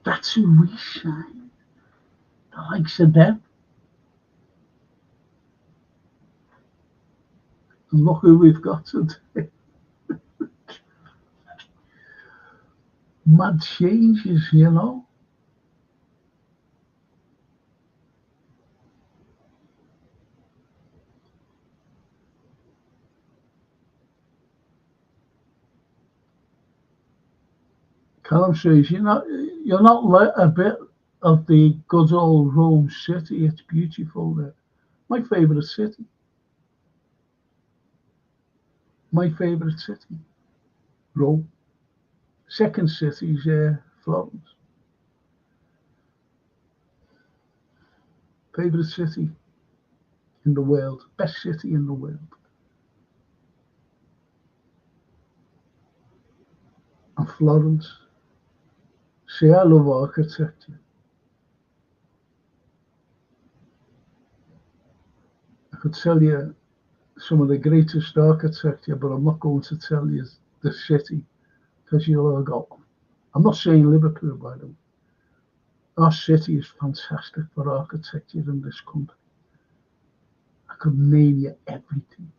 That's who we signed. The likes of them. And look who we've got today. Mad changes, you know. Callum says, you're not like a bit of the good old Rome city. It's beautiful there. My favourite city. Rome. Second city is Florence. Favourite city in the world. Best city in the world. And Florence. See, I love architecture. I could tell you some of the greatest architecture, but I'm not going to tell you the city, because you'll all go. I'm not saying Liverpool, by the way. Our city is fantastic for architecture in this country. I could name you everything.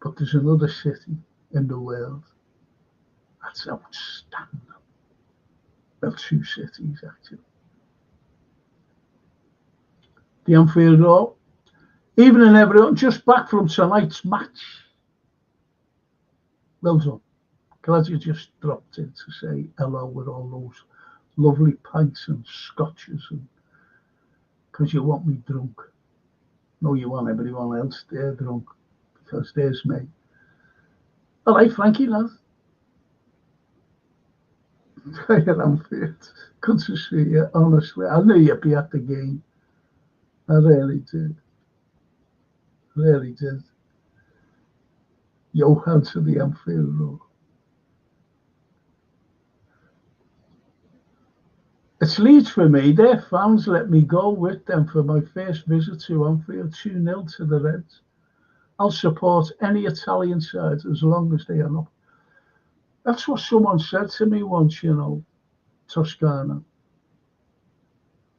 But there's another city in the world that's outstanding. Well, two cities, actually. The Anfield Road. Evening, everyone. Just back from tonight's match. Well done. Glad you just dropped in to say hello with all those lovely pints and scotches, and because you want me drunk. No, you want everyone else there drunk, because there's me. All right, Frankie, lad. Anfield. Good to see you, honestly. I knew you'd be at the game. I really did. Johan to the Anfield Road. It's Leeds for me. Their fans let me go with them for my first visit to Anfield, 2-0 to the Reds. I'll support any Italian side as long as they are up. That's what someone said to me once, you know, Toscana.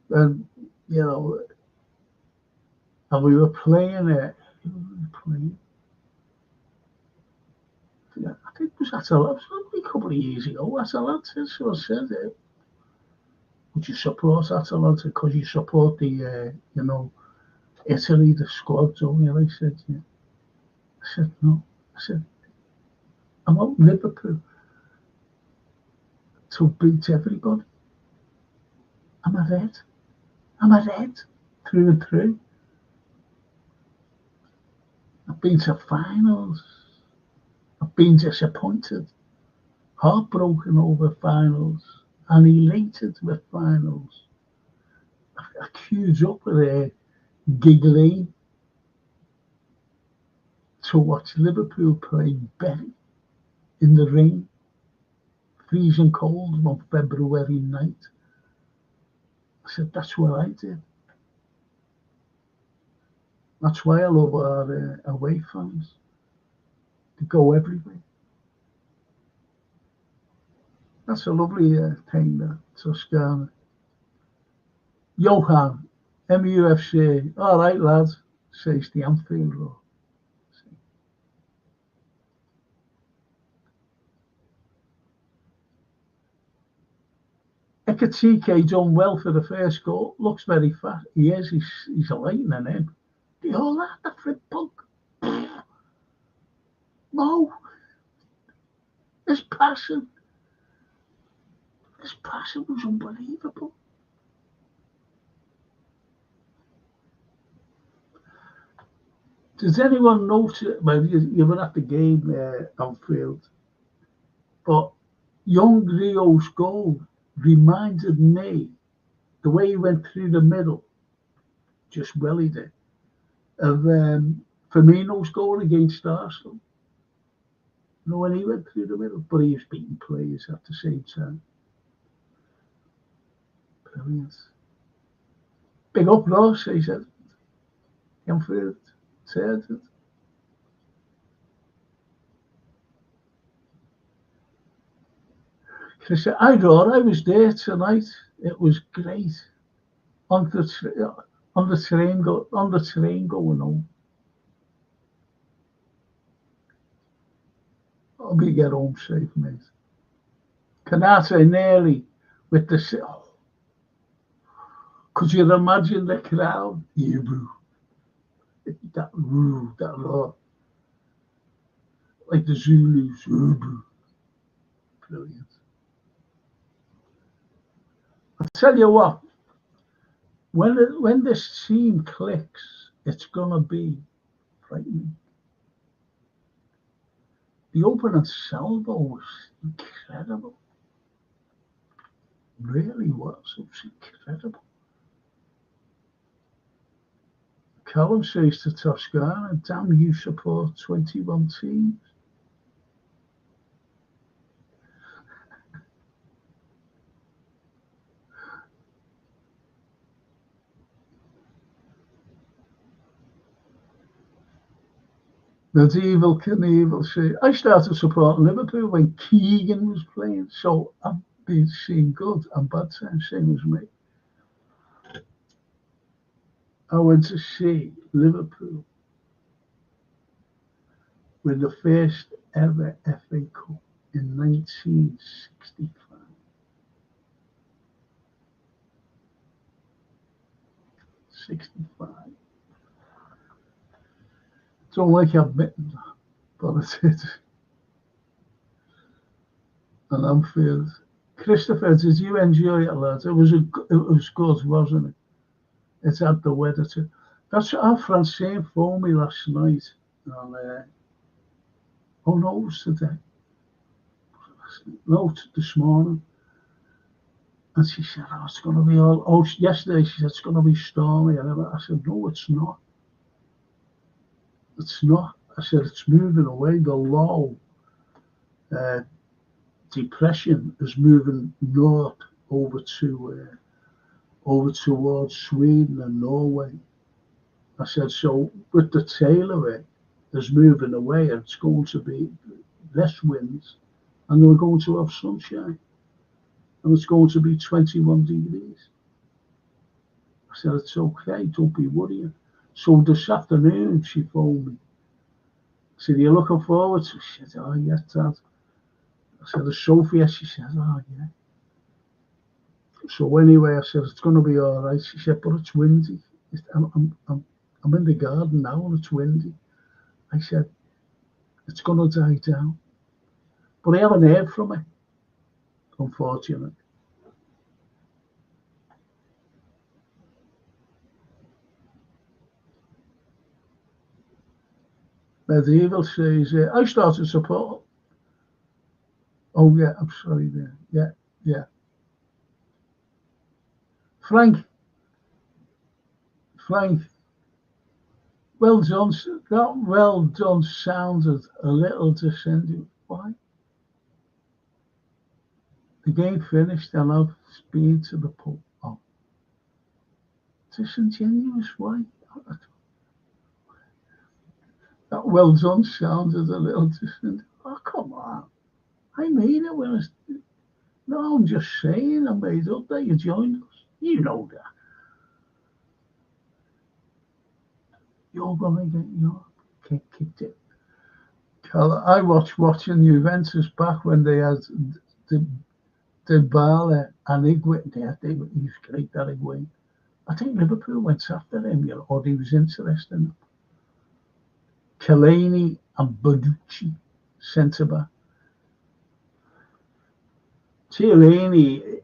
And, you know, and we were playing it. Yeah, I think it was Atalanta, a couple of years ago. Atalanta, so I said it. Would you support Atalanta because you support the, Italy, the squad, don't you? I said, yeah. I said, no. I said, I want Liverpool to beat everybody. I'm a red through and through. I've been to finals. I've been disappointed, heartbroken over finals, and elated with finals. I queued up with a giggling to watch Liverpool play Bury in the rain, freezing cold on February night. I said, that's what I did. That's why I love our away fans. They go everywhere. That's a lovely thing, that Toscana. Johan, MUFC. All right, lads, says the Anfield Road. Ekatike done well for the first goal. Looks very fat. He is. He's a lightning him. The whole lot, the flip punk. No, his passion was unbelievable. Does anyone notice? Well, you were at the game Anfield, but young Rio's goal reminded me the way he went through the middle, just wellied it, of Firmino's goal against Arsenal. You know, when he went through the middle, but he was beating players at the same time. Brilliant. Big up, Ross, he said. Anfield, said it. Chris, I was there tonight. It was great. On the train going home. I'll be get home safe, mate. Canate nearly with the. Oh, could you imagine the crowd? Yeah, boo. That rule, that law. Like the Zulus. Yeah, boo. Brilliant. I'll tell you what. When this team clicks, it's gonna be frightening. The opening salvo was incredible. Really was. It was incredible. Callum says to Toscana, damn, you support 21 teams. Medieval Knievel say, I started supporting Liverpool when Keegan was playing, so I've been seeing good and bad times, same as me. I went to see Liverpool with the first ever FA Cup in 1965. 65. Don't like admitting that, but I did. And Anfield. Christopher, did you enjoy it, lads? It was good, wasn't it? It had the weather too. That's our Francine phoned me last night. And, oh no, it was today. No, this morning. And she said, oh, it's going to be all. Oh, yesterday she said it's going to be stormy. And I said, no, it's not. It's not. I said, it's moving away. The low depression is moving north over towards Sweden and Norway. I said, so with the tail of it, is moving away, and it's going to be less winds, and we're going to have sunshine, and it's going to be 21 degrees. I said, it's okay, don't be worrying. So this afternoon, she phoned me. I said, you're looking forward to it? She said, oh, yeah, Dad. I said, is Sophia? She said, oh, yeah. So anyway, I said, it's going to be all right. She said, but it's windy. I'm in the garden now, and it's windy. I said, it's going to die down. But I haven't heard from her, unfortunately. Medieval says, I started support. Oh, yeah, I'm sorry there. Yeah. Frank, well done. That well done sounded a little descending. Why? The game finished and I've been to the pub. Oh. Disingenuous, why? That well done sounded a little distant. Oh, come on. I mean it when it's. No, I'm just saying I made up that you joined us. You know that. You're going to get your kick kicked in. I watching Juventus back when they had the Bala and Higuain. He was great, that Higuain. I think Liverpool went after him, or he was interested in him. Kalani and Bonucci. centre-back. Chiellini,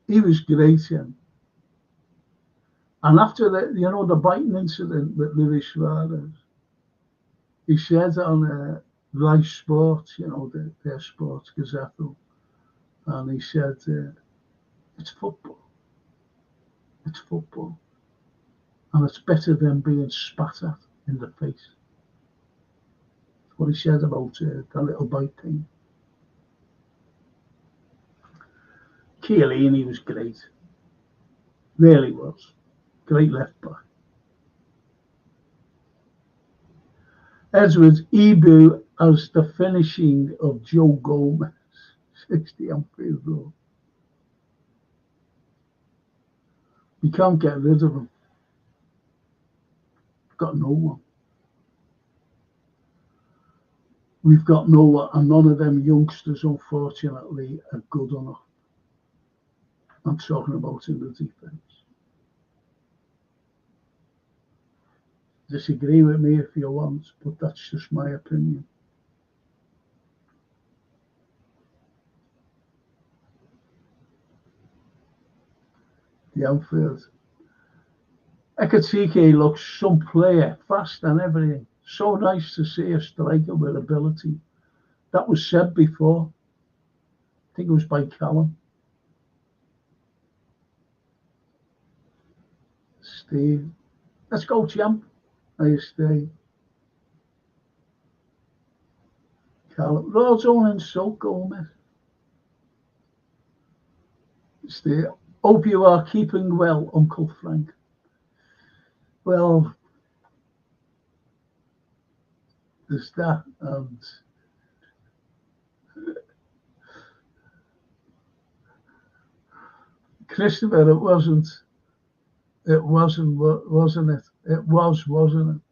he was great, yeah. And after the biting incident with Luis Suarez, he said on Live Sports, their sports gazette, and he said, it's football. It's football. And it's better than being spat at in the face. That's what he said about the little bite thing. Chiellini was great. Really was. Great left back. Edwards, Ibu as the finishing of Joe Gomez, 60 Anfield Road. You can't get rid of him. Got no one. We've got no one, and none of them youngsters, unfortunately, are good enough. I'm talking about in the defence. Disagree with me if you want, but that's just my opinion. The outfield. Ekatike looks some player, fast and everything. So nice to see a striker with ability. That was said before. I think it was by Callum. Steve. Let's go, champ. I stay. Callum. Lord's own insult, Gomez. Stay. Hope you are keeping well, Uncle Frank. Well, there's that, and Christopher, it wasn't, wasn't it? It was, wasn't it?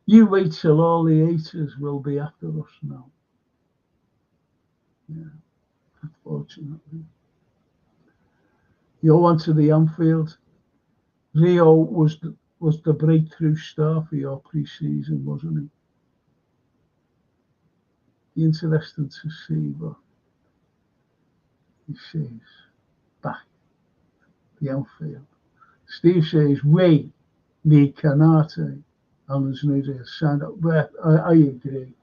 You wait till all the haters will be after us now. Yeah, unfortunately. You went to the Anfield. Rio was the breakthrough star for your pre-season, wasn't he? Interesting to see what he says back the Anfield. Steve says we need Canate and his new to sign up. But I agree.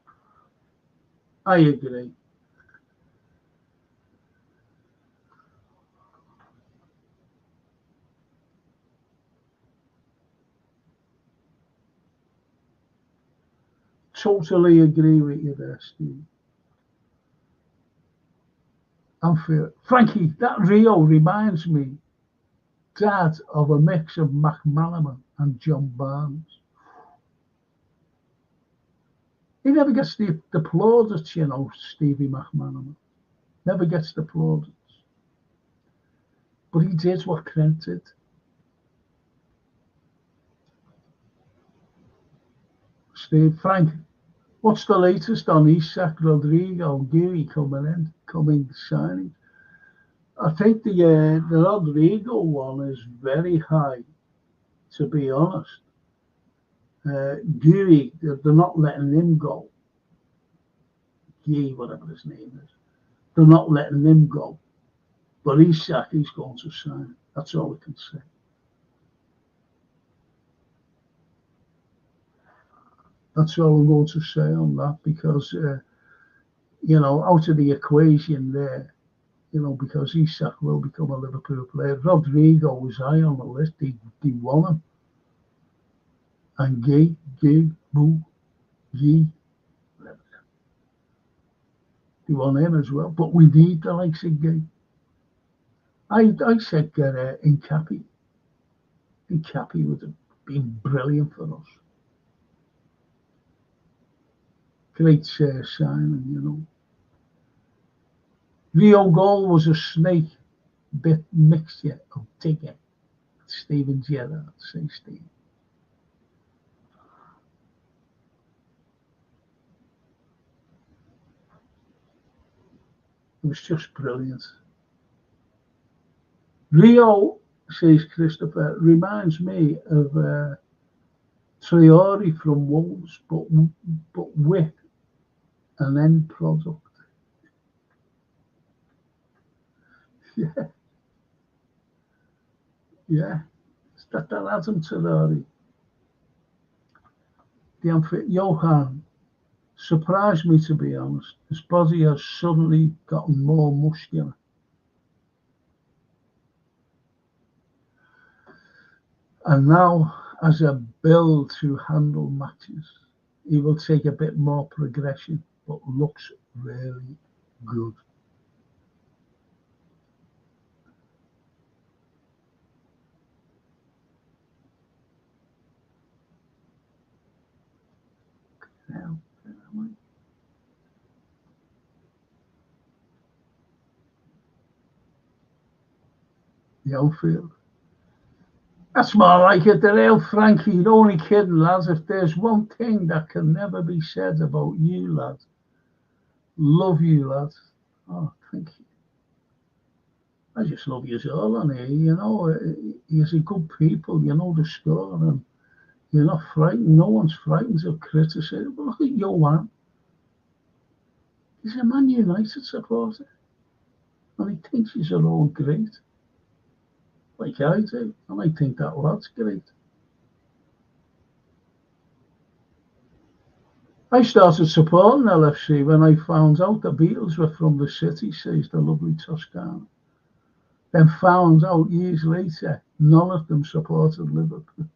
I agree. Totally agree with you there, Steve. Anfield. Frankie, that Rio reminds me, Dad, of a mix of McManaman and John Barnes. He never gets the plaudits, Stevie McManaman. Never gets the plaudits. But he did what Trent did. Steve, Frank, what's the latest on Isak, Rodrigo, Geary coming signing? I think the Rodrigo one is very high, to be honest. Geary, they're not letting him go. Geary, whatever his name is. They're not letting him go. But Isak, he's going to sign. That's all I can say. That's all I'm going to say on that, because, out of the equation there, because Isak will become a Liverpool player. Rodrigo was high on the list. They won him. And Guy, they won him as well. But we need the likes of Guy. I said get Incapi. Incapi would have been brilliant for us. Great signing, Rio goal was a snake bit mixture of Tigger, Steven Gerrard, say Steve. It was just brilliant. Rio, says Christopher, reminds me of Traore from Wolves, but with an end product. Yeah, yeah. That Adam Traore. The unfit Johan surprised me, to be honest. His body has suddenly gotten more muscular. And now, as a build to handle matches, he will take a bit more progression, but looks really good. Now, the outfield. That's more like it, the real Frankie. Only kidding, lads. If there's one thing that can never be said about you, lads, love you, lads. Oh, thank you. I just love you all on here. You know, you're good people. You know the score, and you're not frightened. No one's frightened of criticism. But look at Johan. He's a Man United supporter, and he thinks he's all great. Like I do, and I think that lad's great. I started supporting LFC when I found out the Beatles were from the city, says the lovely Toscana. Then found out years later, none of them supported Liverpool.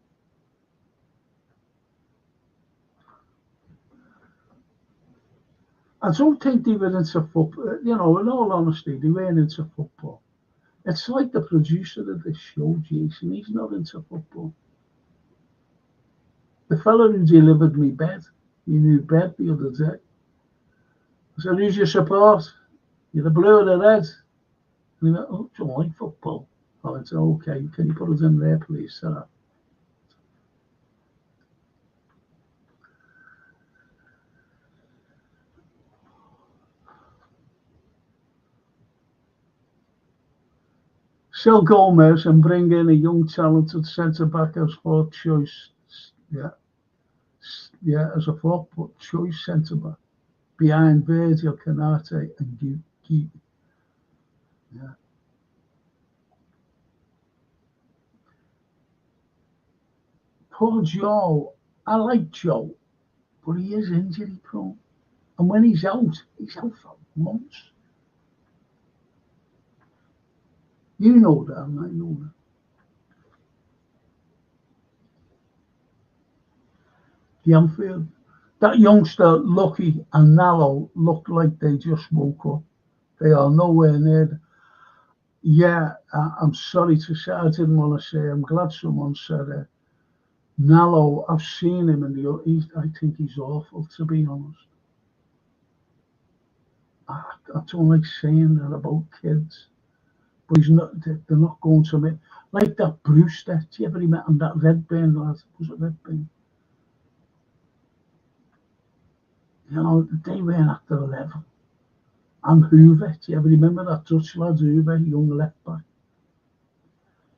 I don't think they were into football. You know, in all honesty, they weren't into football. It's like the producer of this show, Jason. He's not into football. The fellow who delivered me bed, he knew bed the other day. I said, who's your support? You're the blue or the red? And he went, oh, do you like football? I went, okay, can you put us in there, please, sir? Sell Gomez and bring in a young, talented centre-back as fourth choice. Yeah, as a fourth choice centre-back behind Virgil, Canate and Guy. Yeah. Poor Joe. I like Joe, but he is injury prone. And when he's out for months. You know that, and I know that. The Anfield. That youngster, Lucky and Nallo, look like they just woke up. They are nowhere near. Yeah, I'm sorry to say, I didn't want to say, I'm glad someone said it. Nallo, I've seen him, and I think he's awful, to be honest. I don't like saying that about kids. But they're not going to make, like that Brewster, do you ever met him, that Redburn lad? Was it Redburn? You know, they weren't at the level. And Hoover, do you ever remember that Dutch lad, Hoover, young left back?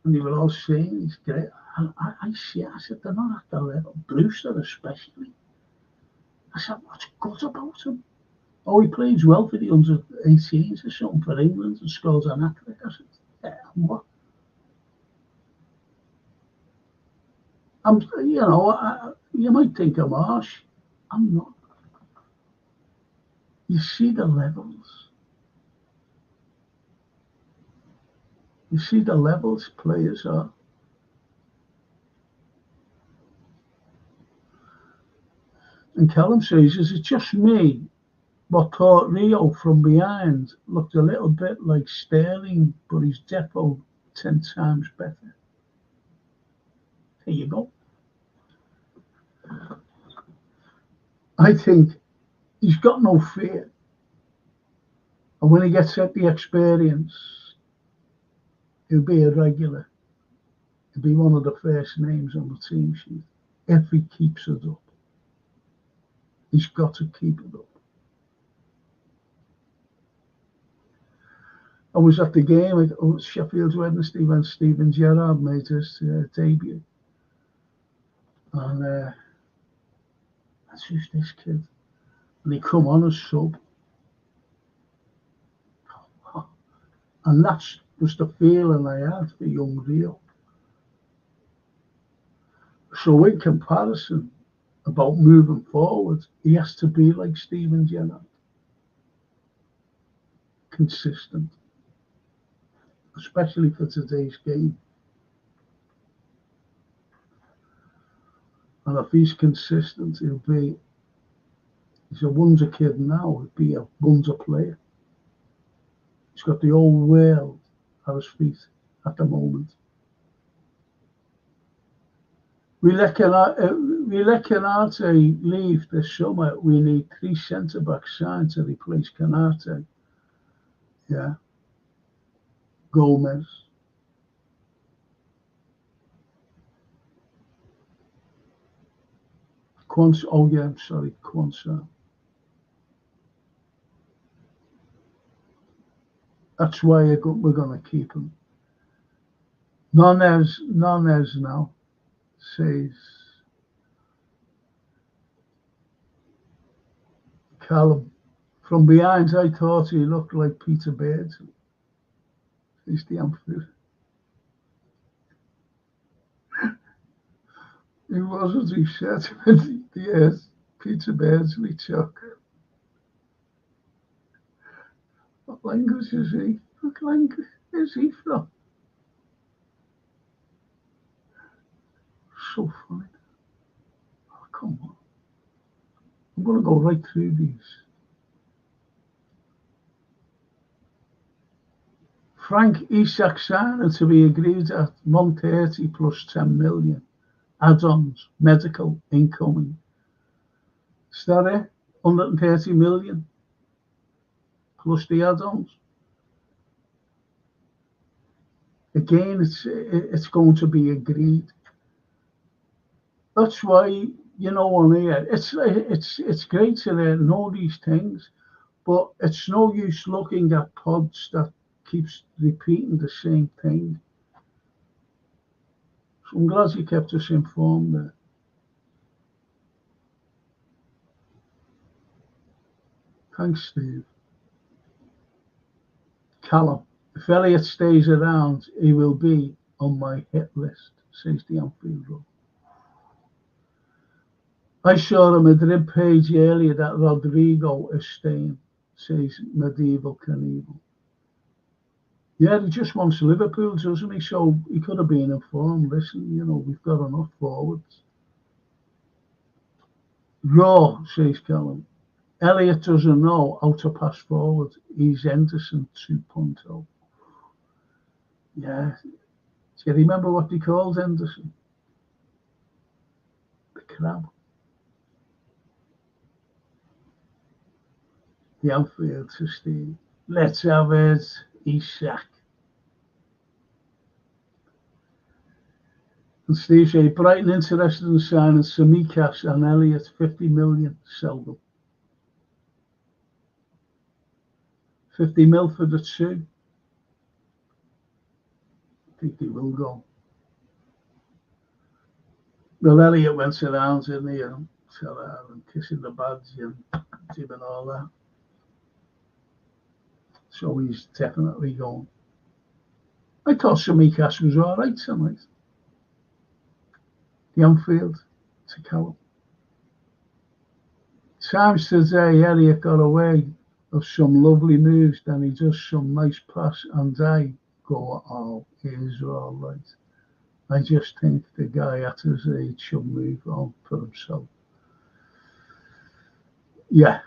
And they were all saying he's great. And I said, they're not at the level. Brewster especially. I said, what's good about him? Oh, he plays well for the under-18s or something for England and scores an hat-trick. I said, yeah, and what? You might think I'm harsh. I'm not. You see the levels. You see the levels players are. And Callum says, is it just me? What thought Rio from behind looked a little bit like Sterling, but he's defo 10 times better. There you go. I think he's got no fear. And when he gets at the experience, he'll be a regular. He'll be one of the first names on the team sheet if he keeps it up. He's got to keep it up. I was at the game at Sheffield Wednesday when Steven Gerrard made his debut. And that's just this kid. And he come on as sub. And that's just the feeling I had for young Rio. So in comparison, about moving forward, he has to be like Steven Gerrard. Consistent. Especially for today's game. And if he's consistent, he's a wonder kid now, he'll be a wonder player. He's got the whole world at his feet at the moment. We let Canate leave this summer. We need 3 centre-backs signed to replace Canate. Yeah. Gomez. Quansah. That's why we're going to keep him. Nunez now says Callum. From behind, I thought he looked like Peter Beardsley. He's the Anfield. He wasn't, he said, yes, Peter Beardsley Chuck. What language is he? What language is he from? So funny. Oh, come on. I'm going to go right through these. Frank Isak signing to be agreed at 130 plus 10 million. Add-ons, medical, incoming. Is that it? 130 million plus the add-ons. Again, it's going to be agreed. That's why, on here, it's great to know these things, but it's no use looking at pods that keeps repeating the same thing. So I'm glad you kept us informed there. Thanks, Steve. Callum, if Elliott stays around, he will be on my hit list, says the Anfield Road. I saw a Madrid page earlier that Rodrigo is staying, says Medieval Knievel. Yeah, he just wants Liverpool, doesn't he? So he could have been informed. Listen, we've got enough forwards. Raw, says Callum. Elliott doesn't know how to pass forward. He's Henderson 2.0. Yeah. Do you remember what they called Henderson? The crab. The Anfield to Steve. Let's have it. Isak. And Steve said, Brighton interested in signing Tsimikas and Elliott, 50 million, sell them. 50 mil for the 2. I think they will go. Well, Elliott went around, didn't he, and kissing the badge and doing all that. So he's definitely going. I thought Tsimikas was all right tonight. The Anfield to Callum. Times today, Elliott got away of some lovely moves, then he does some nice pass, and I go, oh, he is all right. I just think the guy at his age should move on for himself. Yeah.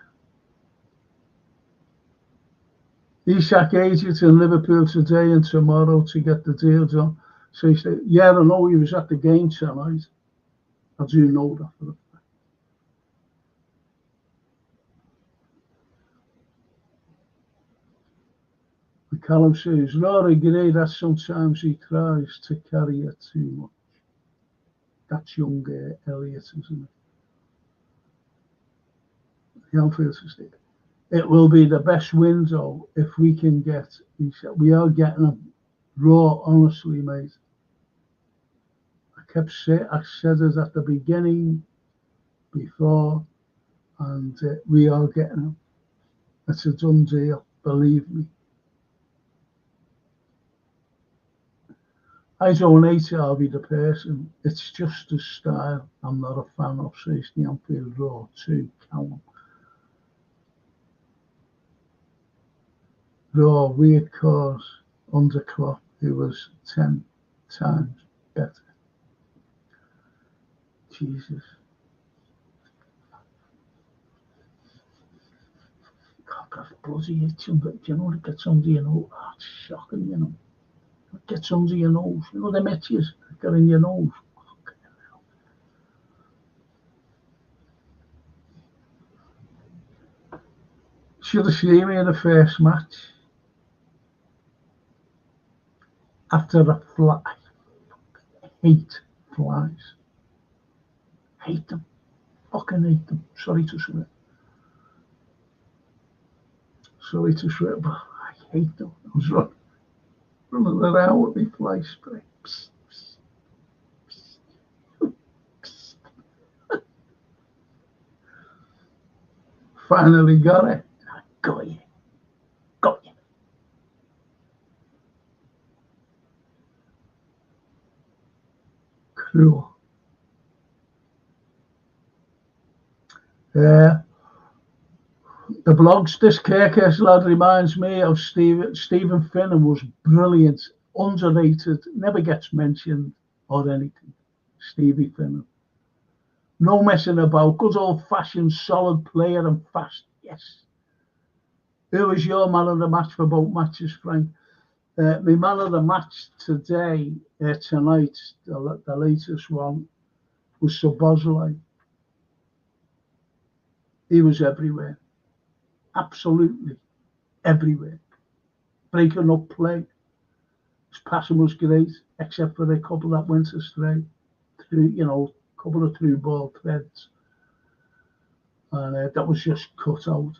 Isak agent in Liverpool today and tomorrow to get the deal done. So he said, yeah, I know he was at the game tonight. I do know that for a fact. Callum says, Rory Gray, that sometimes he tries to carry it too much. That's young Elliott, isn't it? The Anfield says, it will be the best window if we can get, he said, we are getting them raw, honestly, mate. I I said it at the beginning, before, and we are getting him. It's a done deal, believe me. I don't hate Harvey the person. It's just his style. I'm not a fan of the Anfield Road 2, Callum. Raw, weird cause, underclock, who was 10 times better. Jesus. God, that's bloody itching, but you know, it gets under your nose. Oh, it's shocking, you know. It gets under your nose. You know, them itches that get in your nose. Should have seen me in the first match. After a fly. I hate flies. Hate them. Fucking hate them. Sorry to swear. Sorry to swear, but I hate them. I was running around with my fly spray. Psst, psst, psst, psst. Finally got it. I got you. Got you. Cruel. Yeah. The blogs, this Kirkus lad reminds me of Stephen Finnan, was brilliant, underrated, never gets mentioned or anything. Stevie Finnan. No messing about, good old-fashioned solid player and fast, yes. Who was your man of the match for both matches, Frank? My man of the match today, tonight, the latest one, was Szoboszlai. He was everywhere. Absolutely everywhere. Breaking up play. His passing was great, except for a couple that went astray. Through, you know, a couple of through ball threads. And that was just cut out.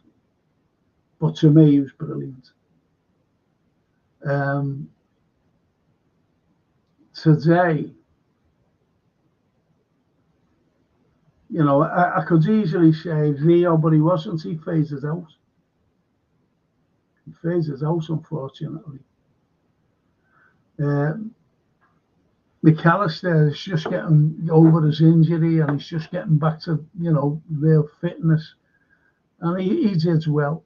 But to me, he was brilliant. Today, you know, I could easily say Rio, but he wasn't. He faded out. He faded out, unfortunately. McAllister is just getting over his injury and he's just getting back to, you know, real fitness. And he did well.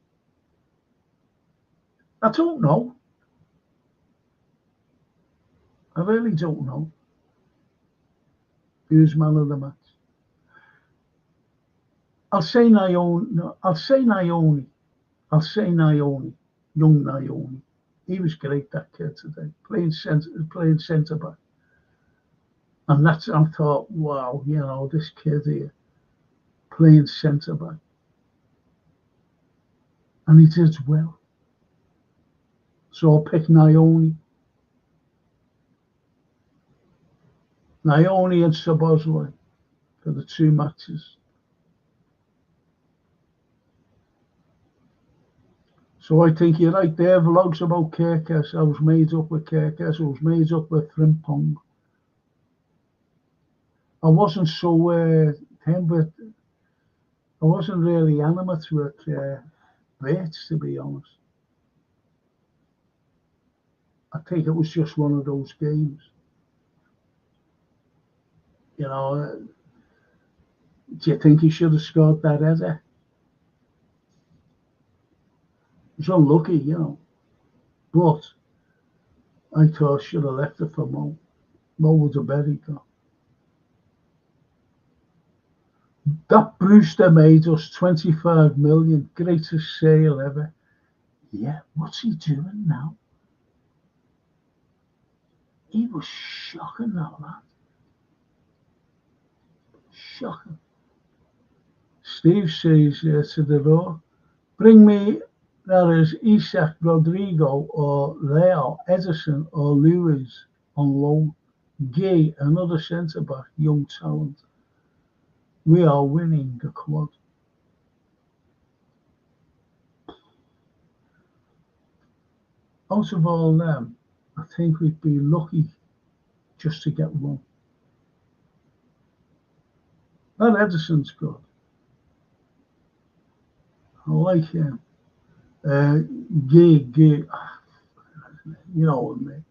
I don't know. I really don't know who's man of the match. I'll say Naoni. No, I'll say Naoni. Young Naoni. He was great, that kid today, playing centre back. And I thought, wow, you know, this kid here playing centre back. And he did well. So I'll pick Naoni. Naoni and Szoboszlai for the two matches. So I think you're right there. Vlogs about Kirkus. I was made up with Kirkus. I was made up with Frimpong. I wasn't so but I wasn't really animate with Bates, to be honest. I think it was just one of those games. You know, do you think he should have scored that header? He's unlucky, you know. But I thought I should have left it for Mo. Mo would have buried that. That Brewster made us 25 million, greatest sale ever. Yeah, what's he doing now? He was shocking, that lad. Shocking. Steve says to the door, bring me, that is Isaac Rodrigo or Leo Edison or Lewis on loan. Gay, another centre back, young talent. We are winning the quad. Out of all them, I think we'd be lucky just to get one. That Edison's good. I like him. Gig, you know what I mean.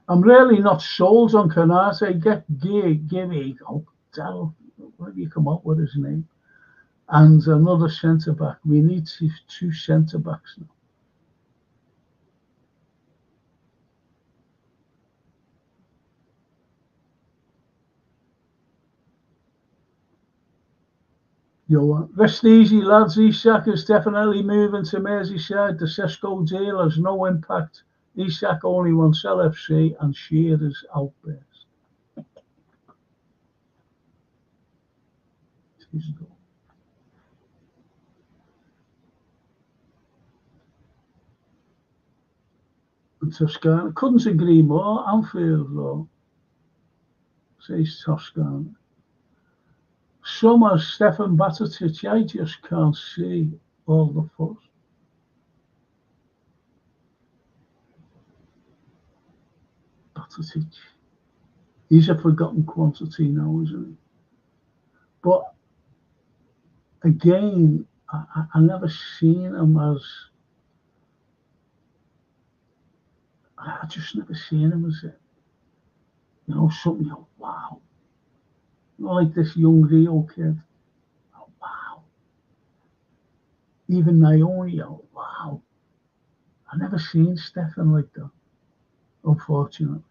I'm really not sold on Canate. Get Gibby, where do you come up with his name? And another centre back. We need two centre backs now. Rest easy, lads. Isak is definitely moving to Merseyside. The Sesko deal has no impact. Isak only wants LFC and Shearer's outburst. And Toscana, couldn't agree more. Anfield, though, says Toscana. Some as Stefan Batatic, I just can't see all the fuss. Batatic. He's a forgotten quantity now, isn't he? But again, I never seen him as. I just never seen him as something. Wow, like this young Rio kid. Oh, wow. Even Naomi. Oh, wow. I never seen Stefan like that, unfortunately.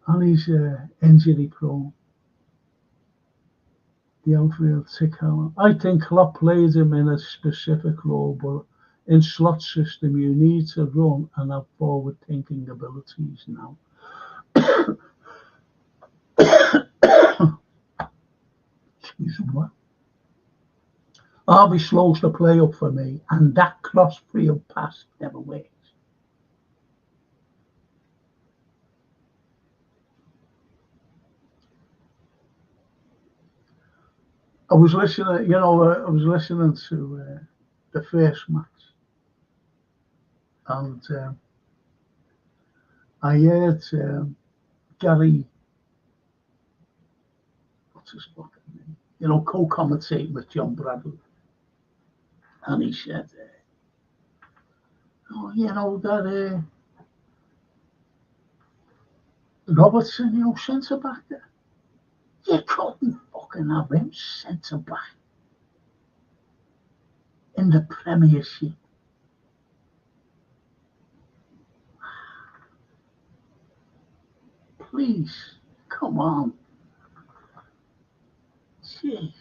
And he's injury prone. The outfield tick out. I think Klopp played him in a specific role, but in slot system you need to run and have forward thinking abilities now. Excuse me. Harvey slows the play up for me, and that cross-field pass never works. I was listening, to the first match, and I heard Gary, what's his fucking name? Co-commentate with John Bradley, and he said, that Robertson, centre back there. You couldn't fucking have him centre back in the Premiership. Please, come on. Jeez.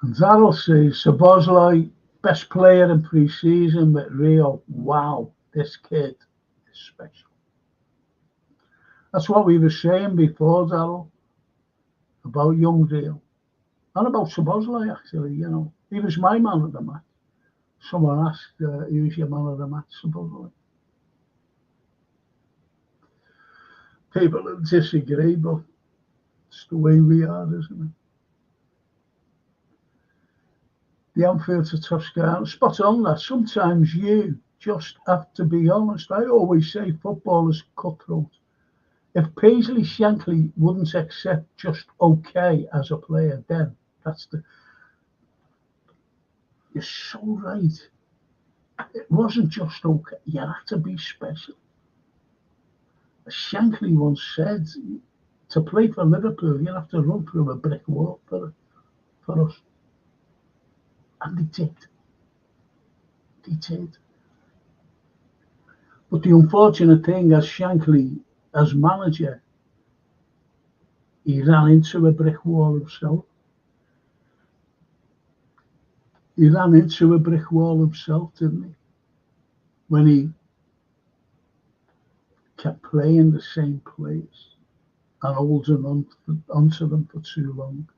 And Darryl says, Szoboszlai, best player in pre-season with Rio. Wow, this kid is special. That's what we were saying before, Darryl, about young Rio. And about Szoboszlai, actually, He was my man of the match. Someone asked, who was your man of the match, Szoboszlai? People disagree, but it's the way we are, isn't it? The Anfield to Toscana, spot on that. Sometimes you just have to be honest. I always say football is cutthroat. If Paisley Shankly wouldn't accept just okay as a player, then you're so right. It wasn't just okay. You had to be special. Shankly once said, to play for Liverpool, you have to run through a brick wall for us. And they did. But the unfortunate thing, as Shankly, as manager, he ran into a brick wall himself. He ran into a brick wall himself, didn't he? When he kept playing the same plays and holding onto them for too long.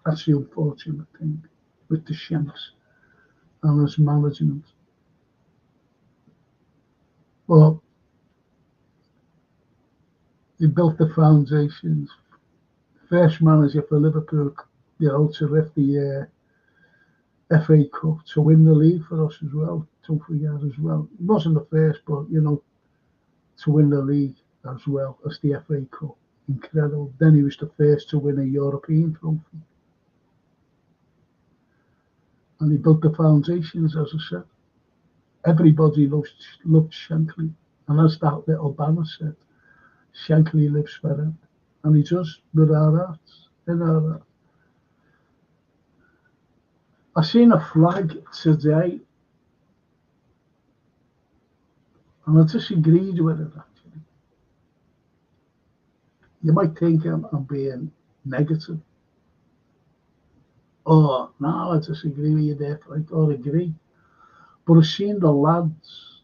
That's the unfortunate thing with the Shanks and his management. Well, he built the foundations. First manager for Liverpool, to lift the FA Cup, to win the league for us as well. Don't forget as well. He wasn't the first, but to win the league as well as the FA Cup. Incredible. Then he was the first to win a European trophy. And he built the foundations, as I said. Everybody loved Shankly. And as that little banner said, Shankly lives forever. And he does with our hearts, in our hearts. I seen a flag today, and I disagreed with it, actually. You might think I'm being negative. Oh, no, I disagree with you there, Frank, or agree. But I've seen the lads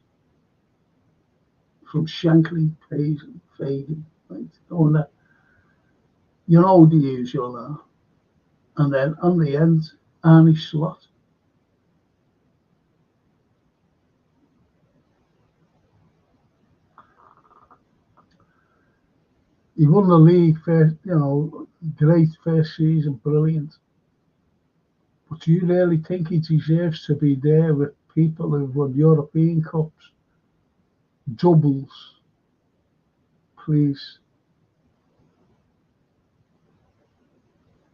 from Shankly, Fagan, right, going there. You know the usual are. And then on the end, Arnie Slot. He won the league first, great first season, brilliant. But do you really think he deserves to be there with people who've won European Cups, doubles? Please.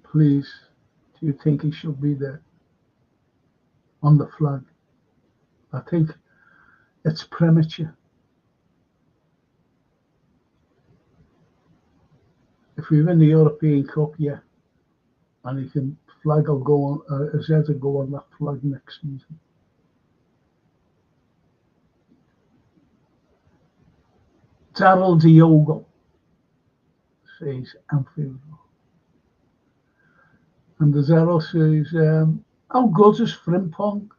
Please, do you think he should be there on the flag? I think it's premature. If we win the European Cup, yeah, and his head will go on that flag next season. Daryl Diogo says Anfield. And the Daryl says, how good is Frimpong?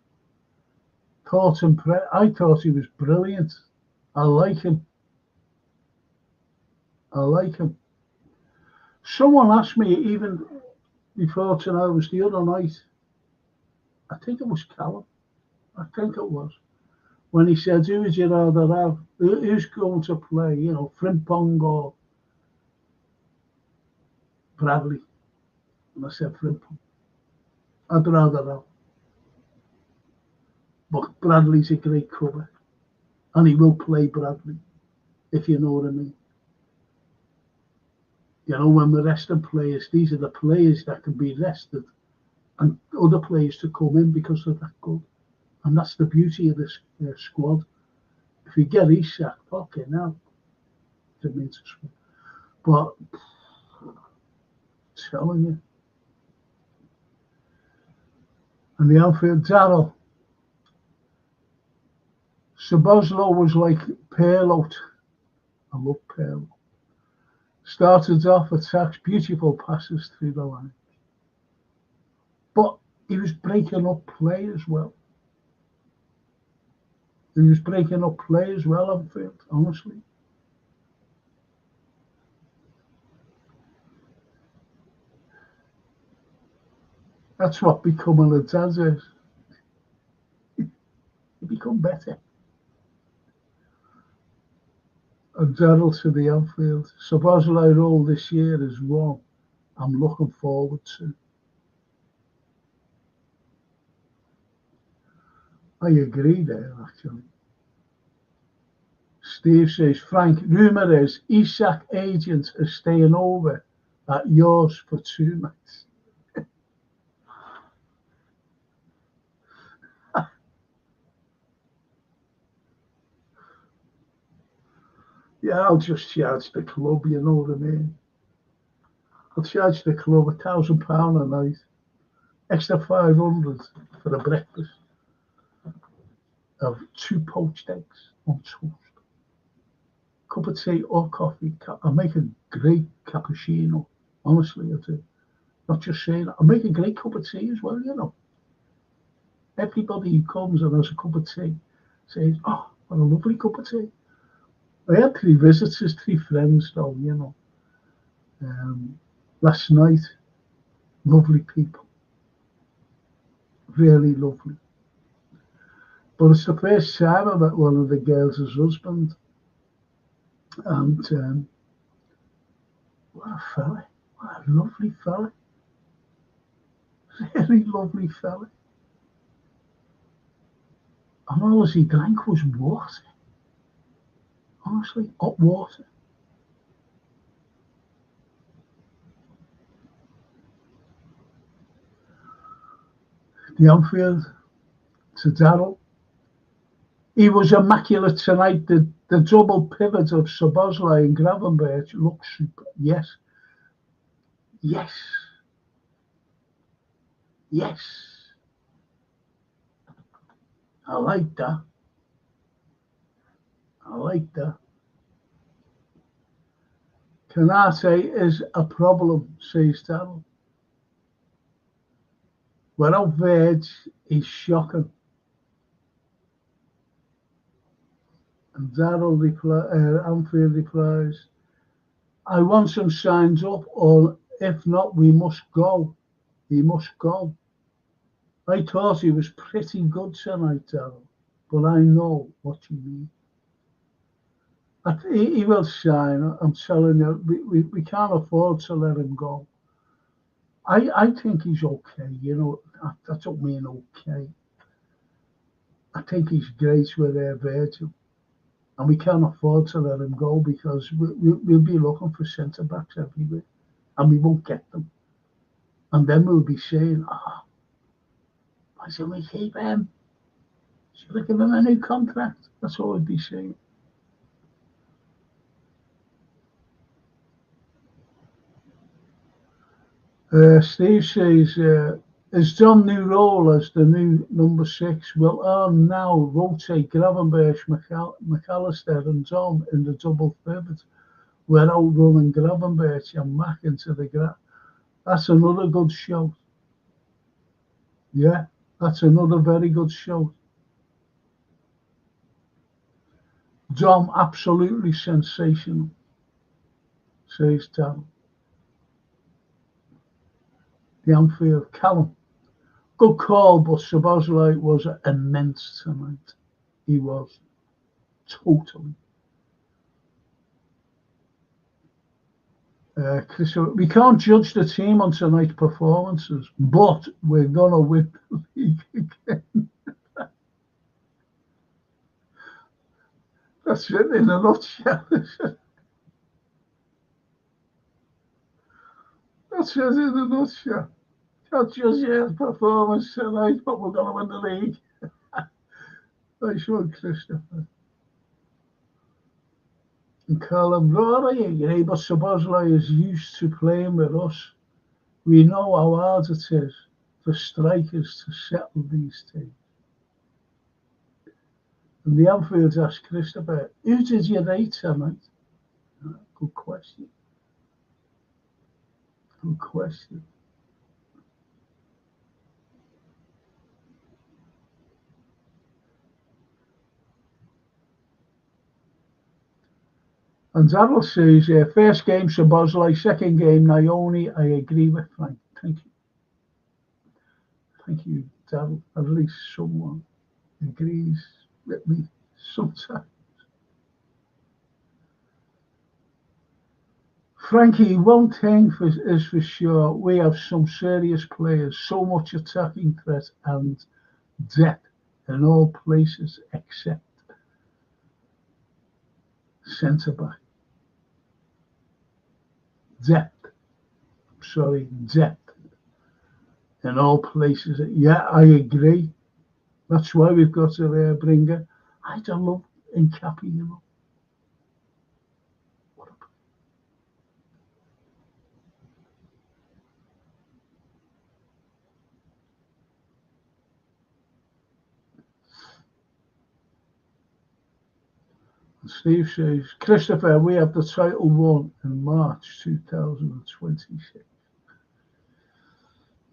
I thought he was brilliant. I like him. Someone asked me even before tonight, was the other night, I think it was Callum, when he said, who would you rather have? Who's going to play, Frimpong or Bradley? And I said Frimpong. I'd rather have. But Bradley's a great cover. And he will play Bradley, if you know what I mean. When we're resting players, these are the players that can be rested and other players to come in because they're that good. And that's the beauty of this squad. If you get Isak, okay, now, didn't mean to swear. But, I'm telling you. And the outfield, Daryl. Szoboszlai was like Pirlo. I love Pirlo. Started off attacks, beautiful passes through the line. But he was breaking up play as well. On field, honestly. That's what becoming a dad is. You become better. And Daryl to the outfield. Szoboszlai role this year is one I'm looking forward to. I agree there, actually. Steve says, Frank, rumour is Isak agent is staying over at yours for 2 nights. Yeah, I'll just charge the club, you know what I mean? I'll charge the club £1,000 a night, extra 500 for a breakfast of 2 poached eggs on toast, cup of tea or coffee. I make a great cappuccino, honestly I do. Not just saying, I make a great cup of tea as well, Everybody who comes and has a cup of tea says, oh, what a lovely cup of tea. I had 3 visitors, 3 friends though, last night, lovely people, really lovely. But it's the first time I met one of the girls' husband, and what a fella, what a lovely fella, really lovely fella. And all he drank was water. Honestly, hot water. The Anfield to Darrell. He was immaculate tonight. The double pivot of Szoboszlai and Gravenberch looks super. Yes, yes, yes. I like that. I like that. Canate is a problem, says Darrell. Without Verge, he's shocking. And Anfield replies, I want some signs up, or if not, we must go. He must go. I thought he was pretty good tonight, Darrell, but I know what you mean. He will shine, I'm telling you. We can't afford to let him go. I think he's okay, you know. I don't mean okay. I think he's great with Virgil. And we can't afford to let him go because we'll be looking for centre-backs everywhere. And we won't get them. And then we'll be saying, why should we keep him? Should we give him a new contract? That's all we'd be saying. Steve says, is John new role as the new number 6 will now rotate Gravenberch, McAllister and Tom in the double pivot without running Gravenberch and Mac into the ground. That's another good shout. Yeah, that's another very good shout. Dom, absolutely sensational, says Tom. The Anfield, Callum. Good call, but Szoboszlai was immense tonight. He was. Totally. We can't judge the team on tonight's performances, but we're going to win the league again. That's it in a nutshell. That's it in a nutshell. Can't judge his performance tonight, but we're going to win the league. Nice one, Christopher. And Callum, right, I agree, but Szoboszlai is used to playing with us. We know how hard it is for strikers to settle these teams. And the Anfield asked Christopher, who did you rate tonight? Good question. Good question. And Darrell says, first game Szoboszlai, second game Naoni. I agree with Frank. Thank you. Thank you, Darrell. At least someone agrees with me sometimes. Frankie, one thing is for sure, we have some serious players, so much attacking threat and depth in all places except centre-back. Depth in all places. Yeah, I agree. That's why we've got to bring her. I don't love Nkapi, you know. Steve says, Christopher, we have the title won in March 2026.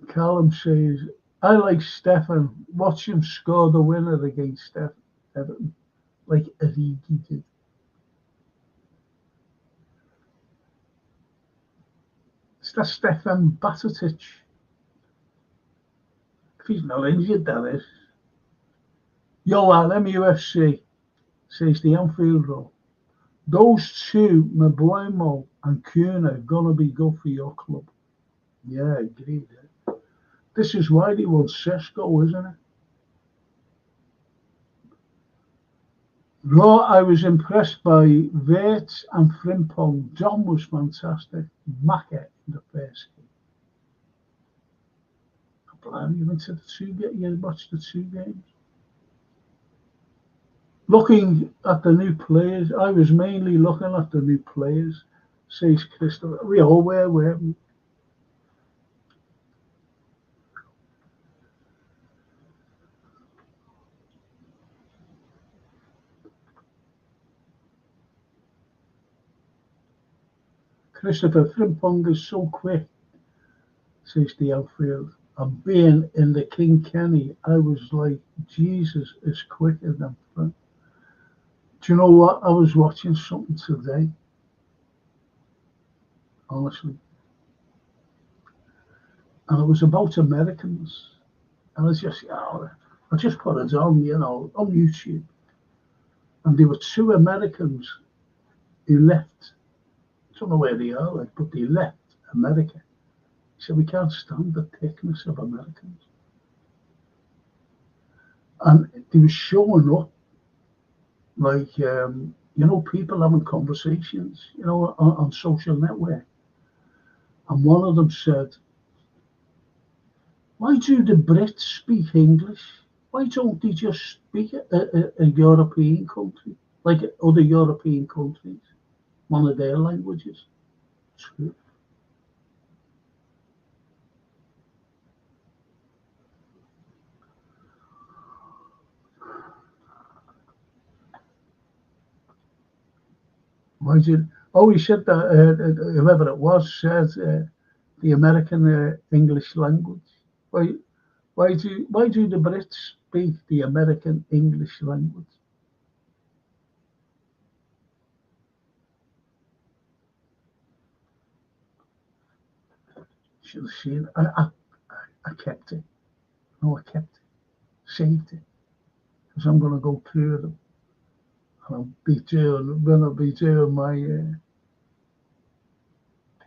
Callum says, I like Stefan. Watch him score the winner against Everton, like Origi did. Is that Stefan Batatic? If he's not injured, that is. Johan, MUFC, says the Anfield role. Those two, Mabuemo and Kuna, are going to be good for your club. Yeah, agreed. This is why they want Sesko, isn't it? No, I was impressed by Wirtz and Frimpong. John was fantastic. Macca in the first game. You went to the you watched the 2 games. Looking at the new players, I was mainly looking at the new players, says Christopher. We all were, weren't we? Christopher Frimpong is so quick, says the outfield. And being in the King Kenny, I was like, Jesus is quicker than Frank. Do you know what? I was watching something today, honestly. And it was about Americans. And I just put it on, on YouTube. And there were 2 Americans who left. I don't know where they are, but they left America. So we can't stand the thickness of Americans. And they were showing up people having conversations, on social network. And one of them said, why do the Brits speak English? Why don't they just speak a European country, like other European countries, one of their languages? True. Why did? Oh, he said that whoever it was said the American English language. Why? Why do the Brits speak the American English language? Should have seen. I kept it. No, I kept it. Saved it because I'm going to go through them. And I'll be doing my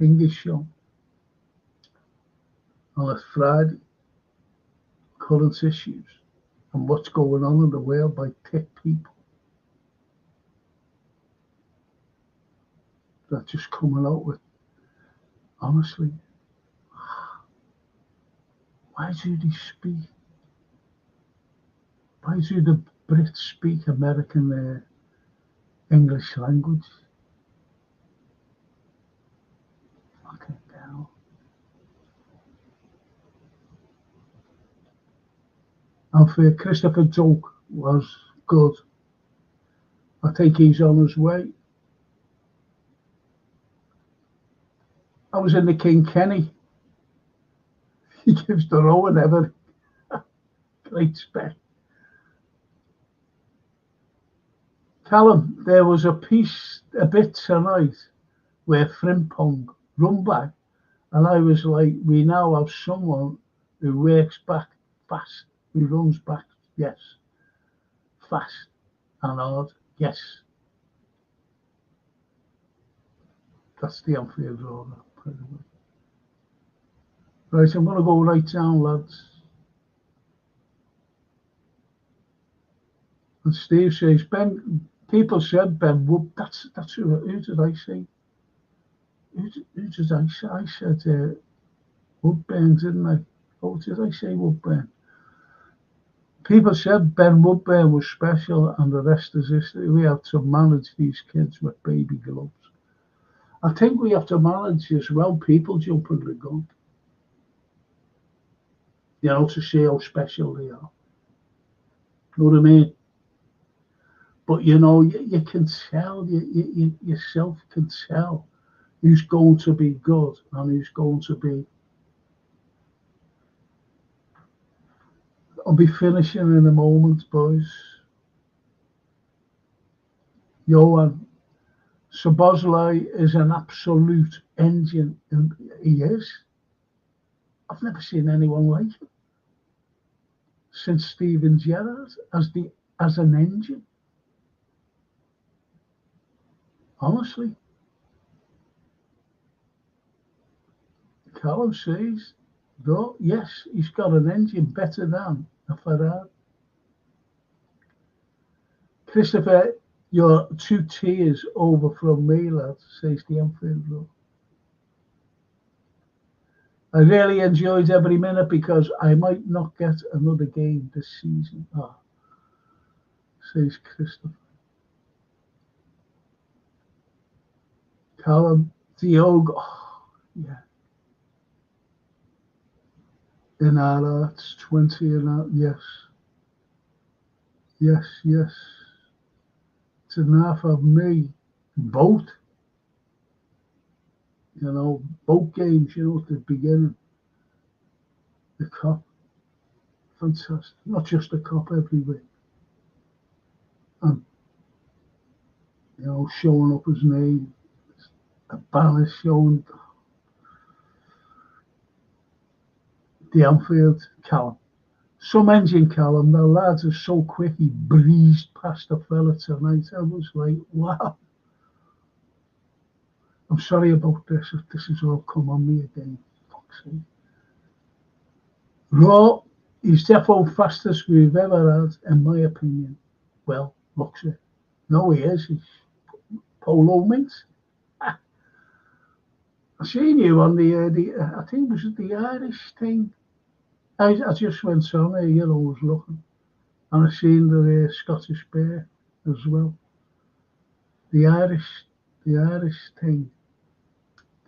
English show on a Friday. Current issues and what's going on in the world by tech people that just coming out with, honestly, why do they speak? Why do the Brits speak American English language? Fucking hell. And for Christopher joke was good. I think he's on his way. I was in the King Kenny. He gives the row and everything. Great spec. Callum, there was a bit tonight where Frimpong run back, and I was like, we now have someone who works back fast, who runs back, yes, fast and hard, yes. That's the outfield order, pretty much. Right, I'm going to go right down, lads. And Steve says, people said Ben Wood. That's who did I say? Who did I say? I said Woodburn, didn't I? Oh, did I say Woodburn? People said Ben Woodburn was special and the rest is history. We have to manage these kids with baby gloves. I think we have to manage as well people jumping the gun. To see how special they are. You know what I mean? But you can tell, you yourself can tell who's going to be good and who's going to be. I'll be finishing in a moment, boys. Johan, Szoboszlai is an absolute engine, and he is. I've never seen anyone like him since Steven Gerrard as an engine. Honestly, Callum says, though, yes, he's got an engine better than a Ferrari. Christopher, You're 2 tiers over from me, lad, says the Anfield Road. I really enjoyed every minute because I might not get another game this season. Says Christopher. Callum, Diogo, yeah. In our hearts, 20 in our, yes. Yes, yes. It's enough of me. Both. You know, both games, at the beginning. The cup. Fantastic. Not just the cup, every week. And, showing up his name. A banner showing the Anfield. Callum. Some engine, Callum. The lads are so quick. He breezed past the fella tonight. I was like, wow. I'm sorry about this if this has all come on me again. Fuck's sake. Raw, he's defo fastest we've ever had, in my opinion. Well, looks it. No, he is. He's polo mints. I seen you on the I think it was the Irish thing. I just went on there, was looking. And I seen the Scottish Bear as well. The Irish thing.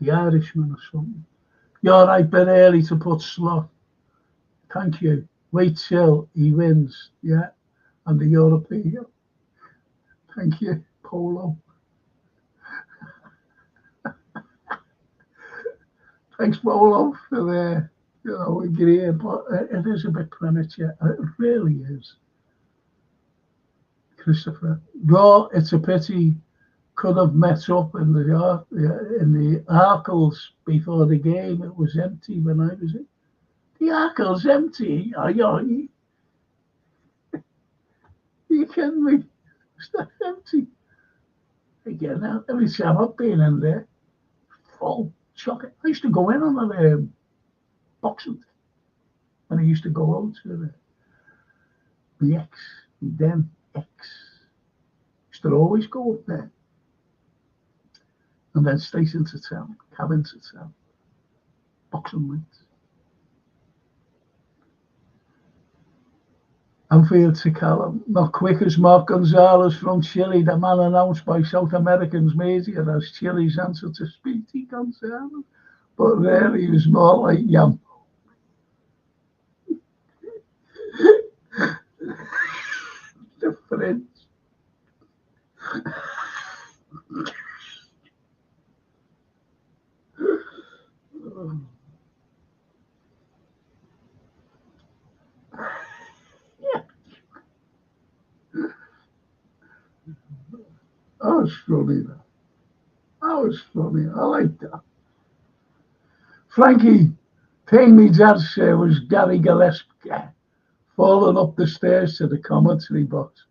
The Irishman or something. You're right, bit early to put slot. Thank you. Wait till he wins, yeah. And the European. Thank you, Polo. Thanks, Polo, for agreeing, but it is a bit premature. It really is. Christopher. Raw, it's a pity. Could have met up in the Arkles before the game. It was empty when I was in. The Arkles empty. You kidding me? It's not empty. Again, every time I've been in there, full chocolate. I used to go in on a boxing when I used to go out to the ex, then ex. Used to always go up there. And then straight into town, cabin to town, boxing weights. Anfield to Callum, not quick as Mark Gonzalez from Chile, the man announced by South Americans media as Chile's answer to Speedy Gonzalez, but really he was more like Yam. The French. That was funny. That was funny. I like that. Frankie, thing me dad said was Gary Gillespie falling up the stairs to the commentary box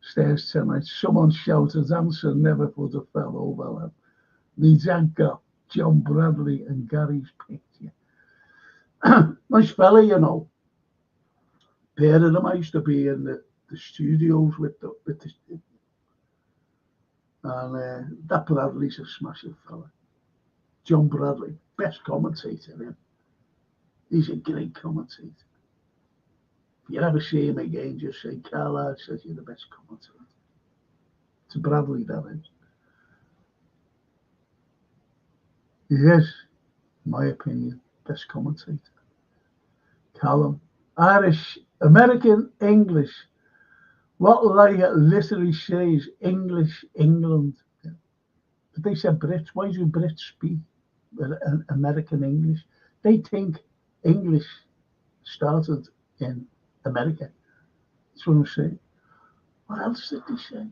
stairs tonight. Someone shouted, answer never would have fell over them. Me dad got John Bradley and Gary's picture. Nice fella, Pair of them. I used to be in the studios with the and that Bradley's a smashing fella. John Bradley, best commentator in. He's a great commentator. If you ever see him again, just say, Carlyle says you're the best commentator. To Bradley, that is. He is, in my opinion, best commentator. Callum, Irish, American, English. What like literally says English, England. But they said Brits. Why do Brits speak American English? They think English started in America. That's what I'm saying. What else did they say?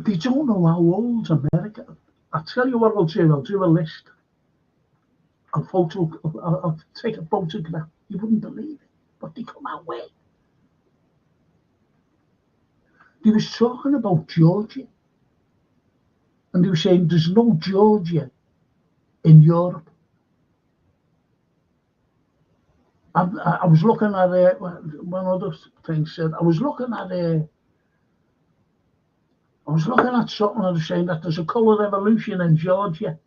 They don't know how old America. I'll tell you what I'll do. I'll do a list. I'll take a photograph. You wouldn't believe it, but they come out with. They was talking about Georgia. And they were saying there's no Georgia in Europe. I was looking at one other thing said. I was looking at something that was saying that there's a colour revolution in Georgia.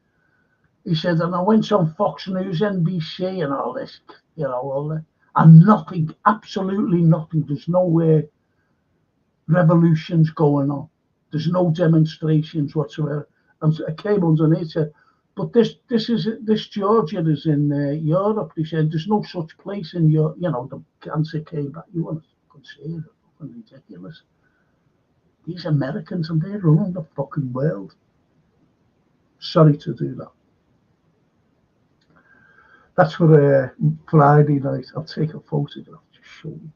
He said, and I went on Fox News, NBC, and all this, all that, and nothing, absolutely nothing. There's no revolutions going on. There's no demonstrations whatsoever. And I came underneath it. But this Georgia is in Europe. They said there's no such place in Europe. The cancer came back. You want to fucking see it? Fucking ridiculous. These Americans, and they're running the fucking world. Sorry to do that. That's for Friday night. I'll take a photograph to show you.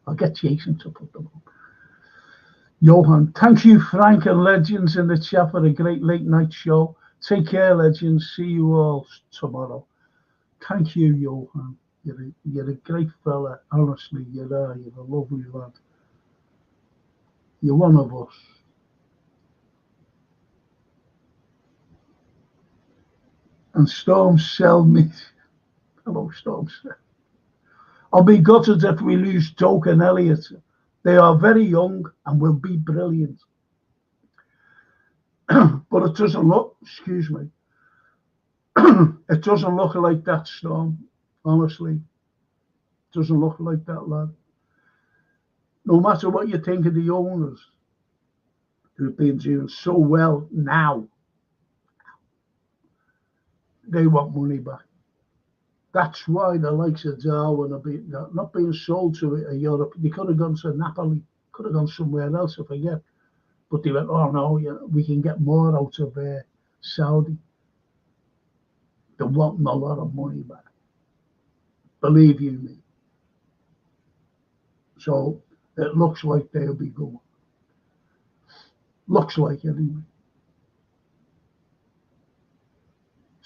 I'll get Jason to put them up. Johan, thank you, Frank and Legends in the chat for a great late night show. Take care, Legends. See you all tomorrow. Thank you, Johan. You're a great fella. Honestly, you are. You're a lovely lad. You're one of us. And Storm sell me. Hello, Storm. I'll be gutted if we lose Doak and Elliot. They are very young and will be brilliant. But it doesn't look, excuse me, it doesn't look like that, Storm. Honestly, it doesn't look like that, lad. No matter what you think of the owners who've been doing so well now, they want money back. That's why the likes of Darwin are not being sold to Europe. They could have gone to Napoli, could have gone somewhere else, I forget. But they went, oh no, we can get more out of Saudi. They want a lot of money back. Believe you me. So it looks like they'll be going. Looks like anyway.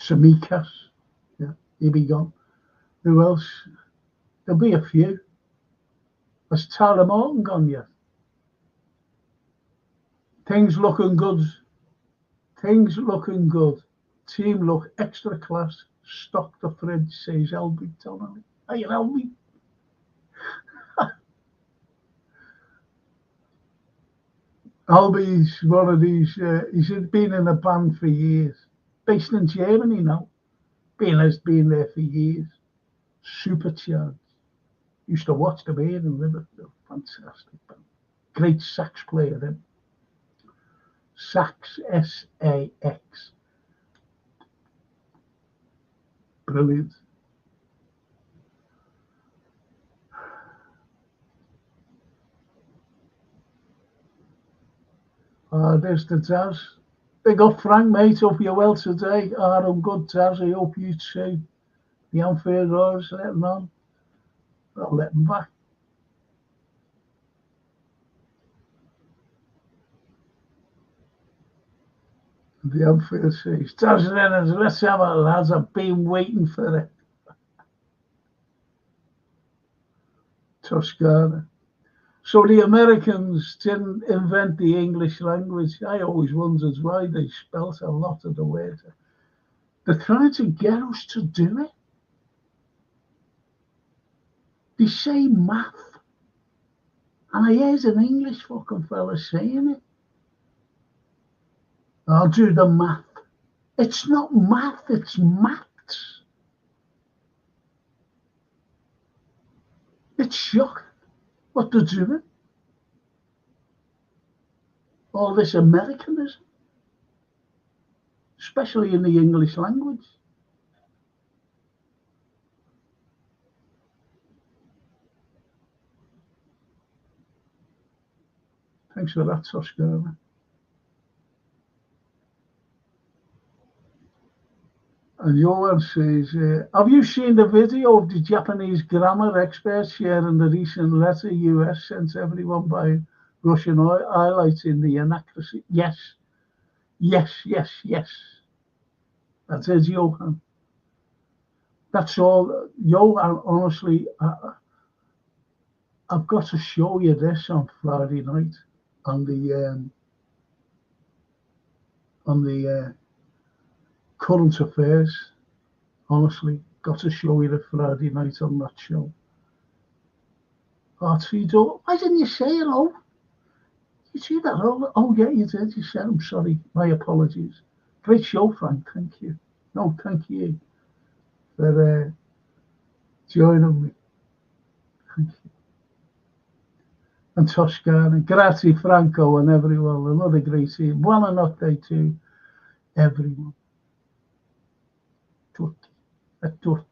Samikas, yeah, he'll be gone. Who else? There'll be a few. Has Tara Morton gone yet? Things looking good. Things looking good. Team look extra class. Stock the fridge, says Elby Donnelly. Hey, Elby. Albie's one of these, he's been in a band for years. Based in Germany now. Has been there for years. Supercharged. Used to watch them here in Liverpool. Fantastic band. Great sax player then. Sax, S-A-X. Brilliant. There's the Taz. Big up, Frank, mate. Hope you're well today. I'm good, Taz. I hope you too. The Anfield Roars letting on. I'll let them back. The Anfield says, Taz Reynolds, let's have it, lads. I've been waiting for it. Toscana. So the Americans didn't invent the English language. I always wondered why they spelt a lot of the words. They're trying to get us to do it. They say math. And I heard an English fucking fella saying it. I'll do the math. It's not math, it's maths. It's shocking what they're doing. All this Americanism, especially in the English language. Thanks for that, Toscana. And Johan says, have you seen the video of the Japanese grammar experts sharing the recent letter US sent everyone by Russian highlighting the inaccuracy? Yes. Yes, yes, yes. That is Johan. That's all. Johan, honestly, I've got to show you this on Friday night on the current affairs, honestly. got to show you the Friday night on that show. Oh, Tweedo, why didn't you say hello? You see that? Oh, yeah, you did. You said, I'm sorry. My apologies. Great show, Frank. Thank you. No, thank you for joining me. Thank you. And Toscana, grazie Franco and everyone. Another great team. Buonanotte to everyone. Tutti. A tutti.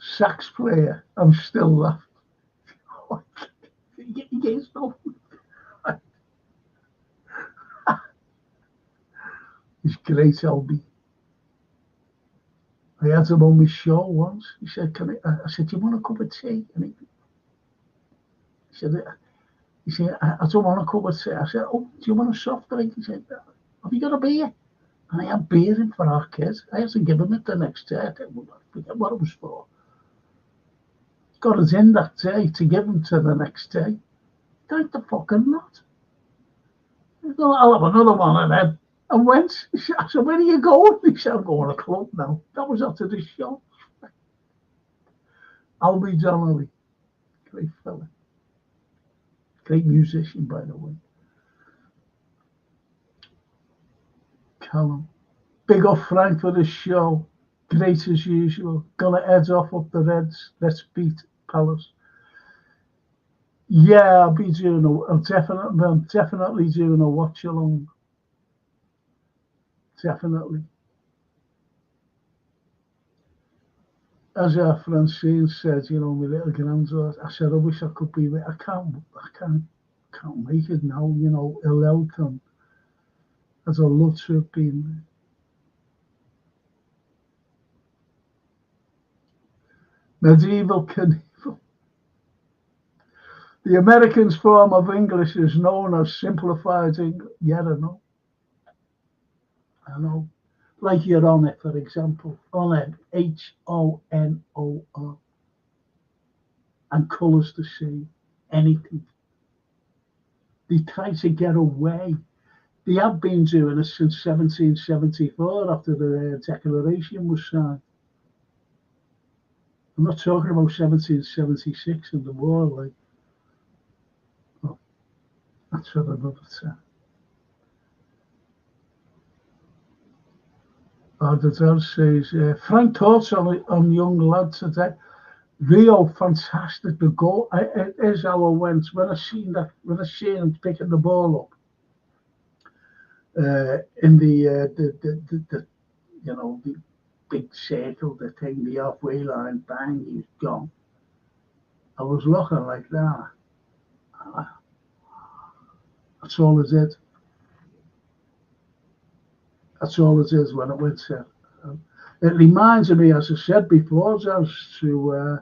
Sax player. I'm still laughing. He gets no. He's great, Albie. I had him on my show once. He said, I said, do you want a cup of tea? And he said, I don't want a cup of tea. I said, oh, do you want a soft drink? He said, have you got a beer? And I had beer in for our kids. I had to give him it the next day. I forget what it was for. Got us in that day to give him to the next day. Drank the fucking lot. I'll have another one of them. And went. I said, where are you going? He said, I'm going to a club now. That was after the show. Albie Donnelly. Great fella. Great musician, by the way. Callum. Big up Frank for the show. Great as usual. Gonna head off up the Reds. Let's beat Palace. Yeah, I'll be doing I'm definitely doing a watch along. Definitely. As our Francine said, you know, my little granddaughter, I said, I wish I could be there. I can't make it now, you know, Elton. As I love to have been there. Medieval Knievel. The Americans' form of English is known as simplified English. Yeah, I know. I know. Like your honour, for example. Honour, Honor. And colours the same. Anything. They try to get away. They have been doing it since 1774 after the Declaration was signed. I'm not talking about 1776 in the war, like. Oh, that's for another time. The dad says, Frank thoughts on young lad today. Rio, fantastic. The goal. It is how I went. When I seen him picking the ball up in the you know, the big circle, the thing, the halfway line, bang, he's gone. I was looking like that. That's all it did. That's all it is when it went to. It reminds me, as I said before, just to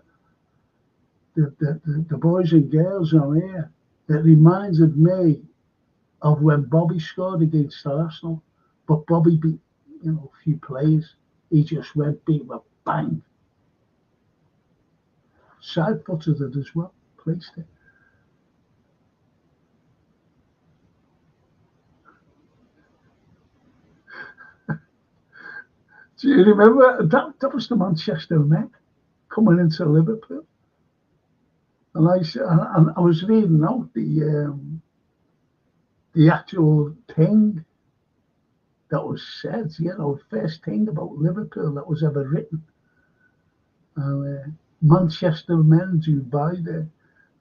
the boys and girls on here. It reminded me of when Bobby scored against Arsenal, but Bobby beat, you know, a few players. He just went beat with bang. Side footed it as well, placed it. Do you remember that was the Manchester men coming into Liverpool? And I was reading out the actual thing that was said, you know, first thing about Liverpool that was ever written. Manchester men do buy there.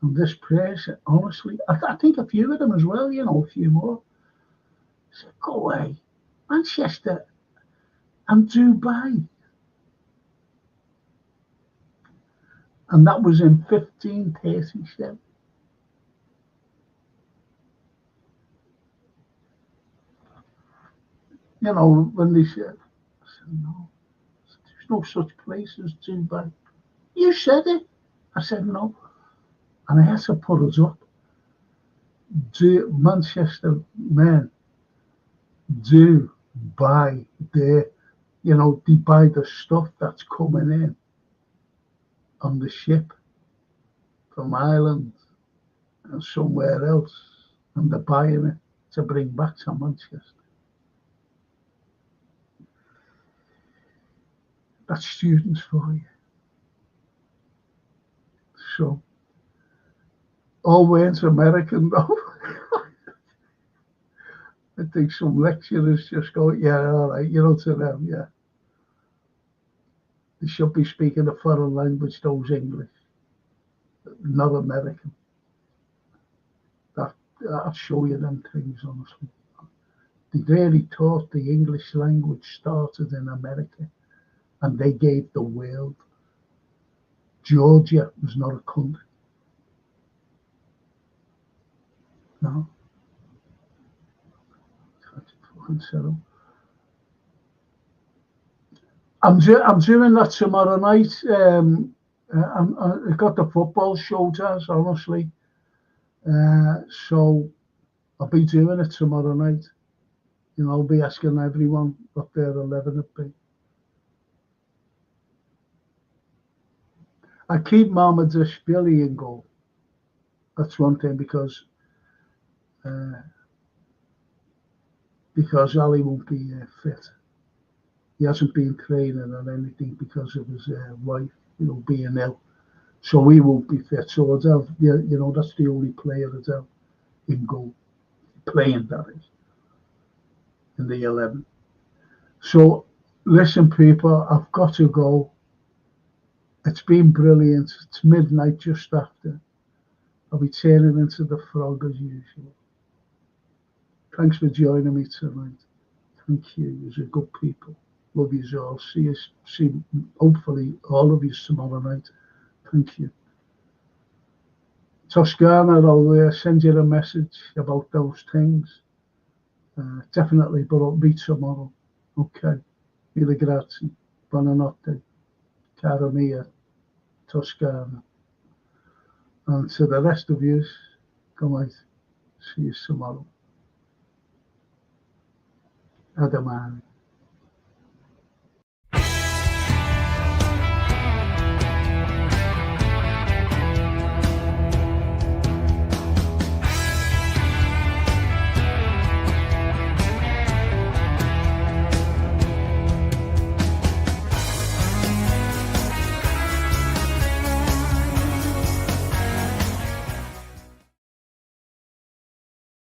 And this person, honestly, I think a few of them as well, you know, a few more. I said, go away. Manchester and Dubai. And that was in 1537. You know, when they said, I said, no, there's no such place as Dubai. You said it. I said, no. And I had to put us up. Manchester men do buy their, you know, they buy the stuff that's coming in on the ship from Ireland and somewhere else, and they're buying it to bring back to Manchester. That's students for you. So, all weren't American though. I think some lecturers just go, yeah, all right, to them, yeah. They should be speaking a foreign language, those English, not American. I'll show you them things, honestly. They really taught the English language started in America, and they gave the world. Georgia was not a country. No. Fucking settle. I'm doing that tomorrow night. I've got the football show, Jazz, honestly. So I'll be doing it tomorrow night. I'll be asking everyone what their 11 would be. I keep Mamadashvili in goal. That's one thing because Ali won't be fit. He hasn't been training or anything because of his wife, being ill. So he won't be fit. So I'd have, that's the only player I'd have in goal, playing, that is, in the 11. So listen, people, I've got to go. It's been brilliant. It's midnight just after. I'll be turning into the frog as usual. Thanks for joining me tonight. Thank you. You're good people. Love you all. See hopefully all of you tomorrow night. Thank you. Toscana, I'll send you a message about those things. Definitely, but I'll meet tomorrow. Okay. Mille grazie. Buonanotte. Cara mia. Toscana. And to the rest of you, good night. See you tomorrow. A domani.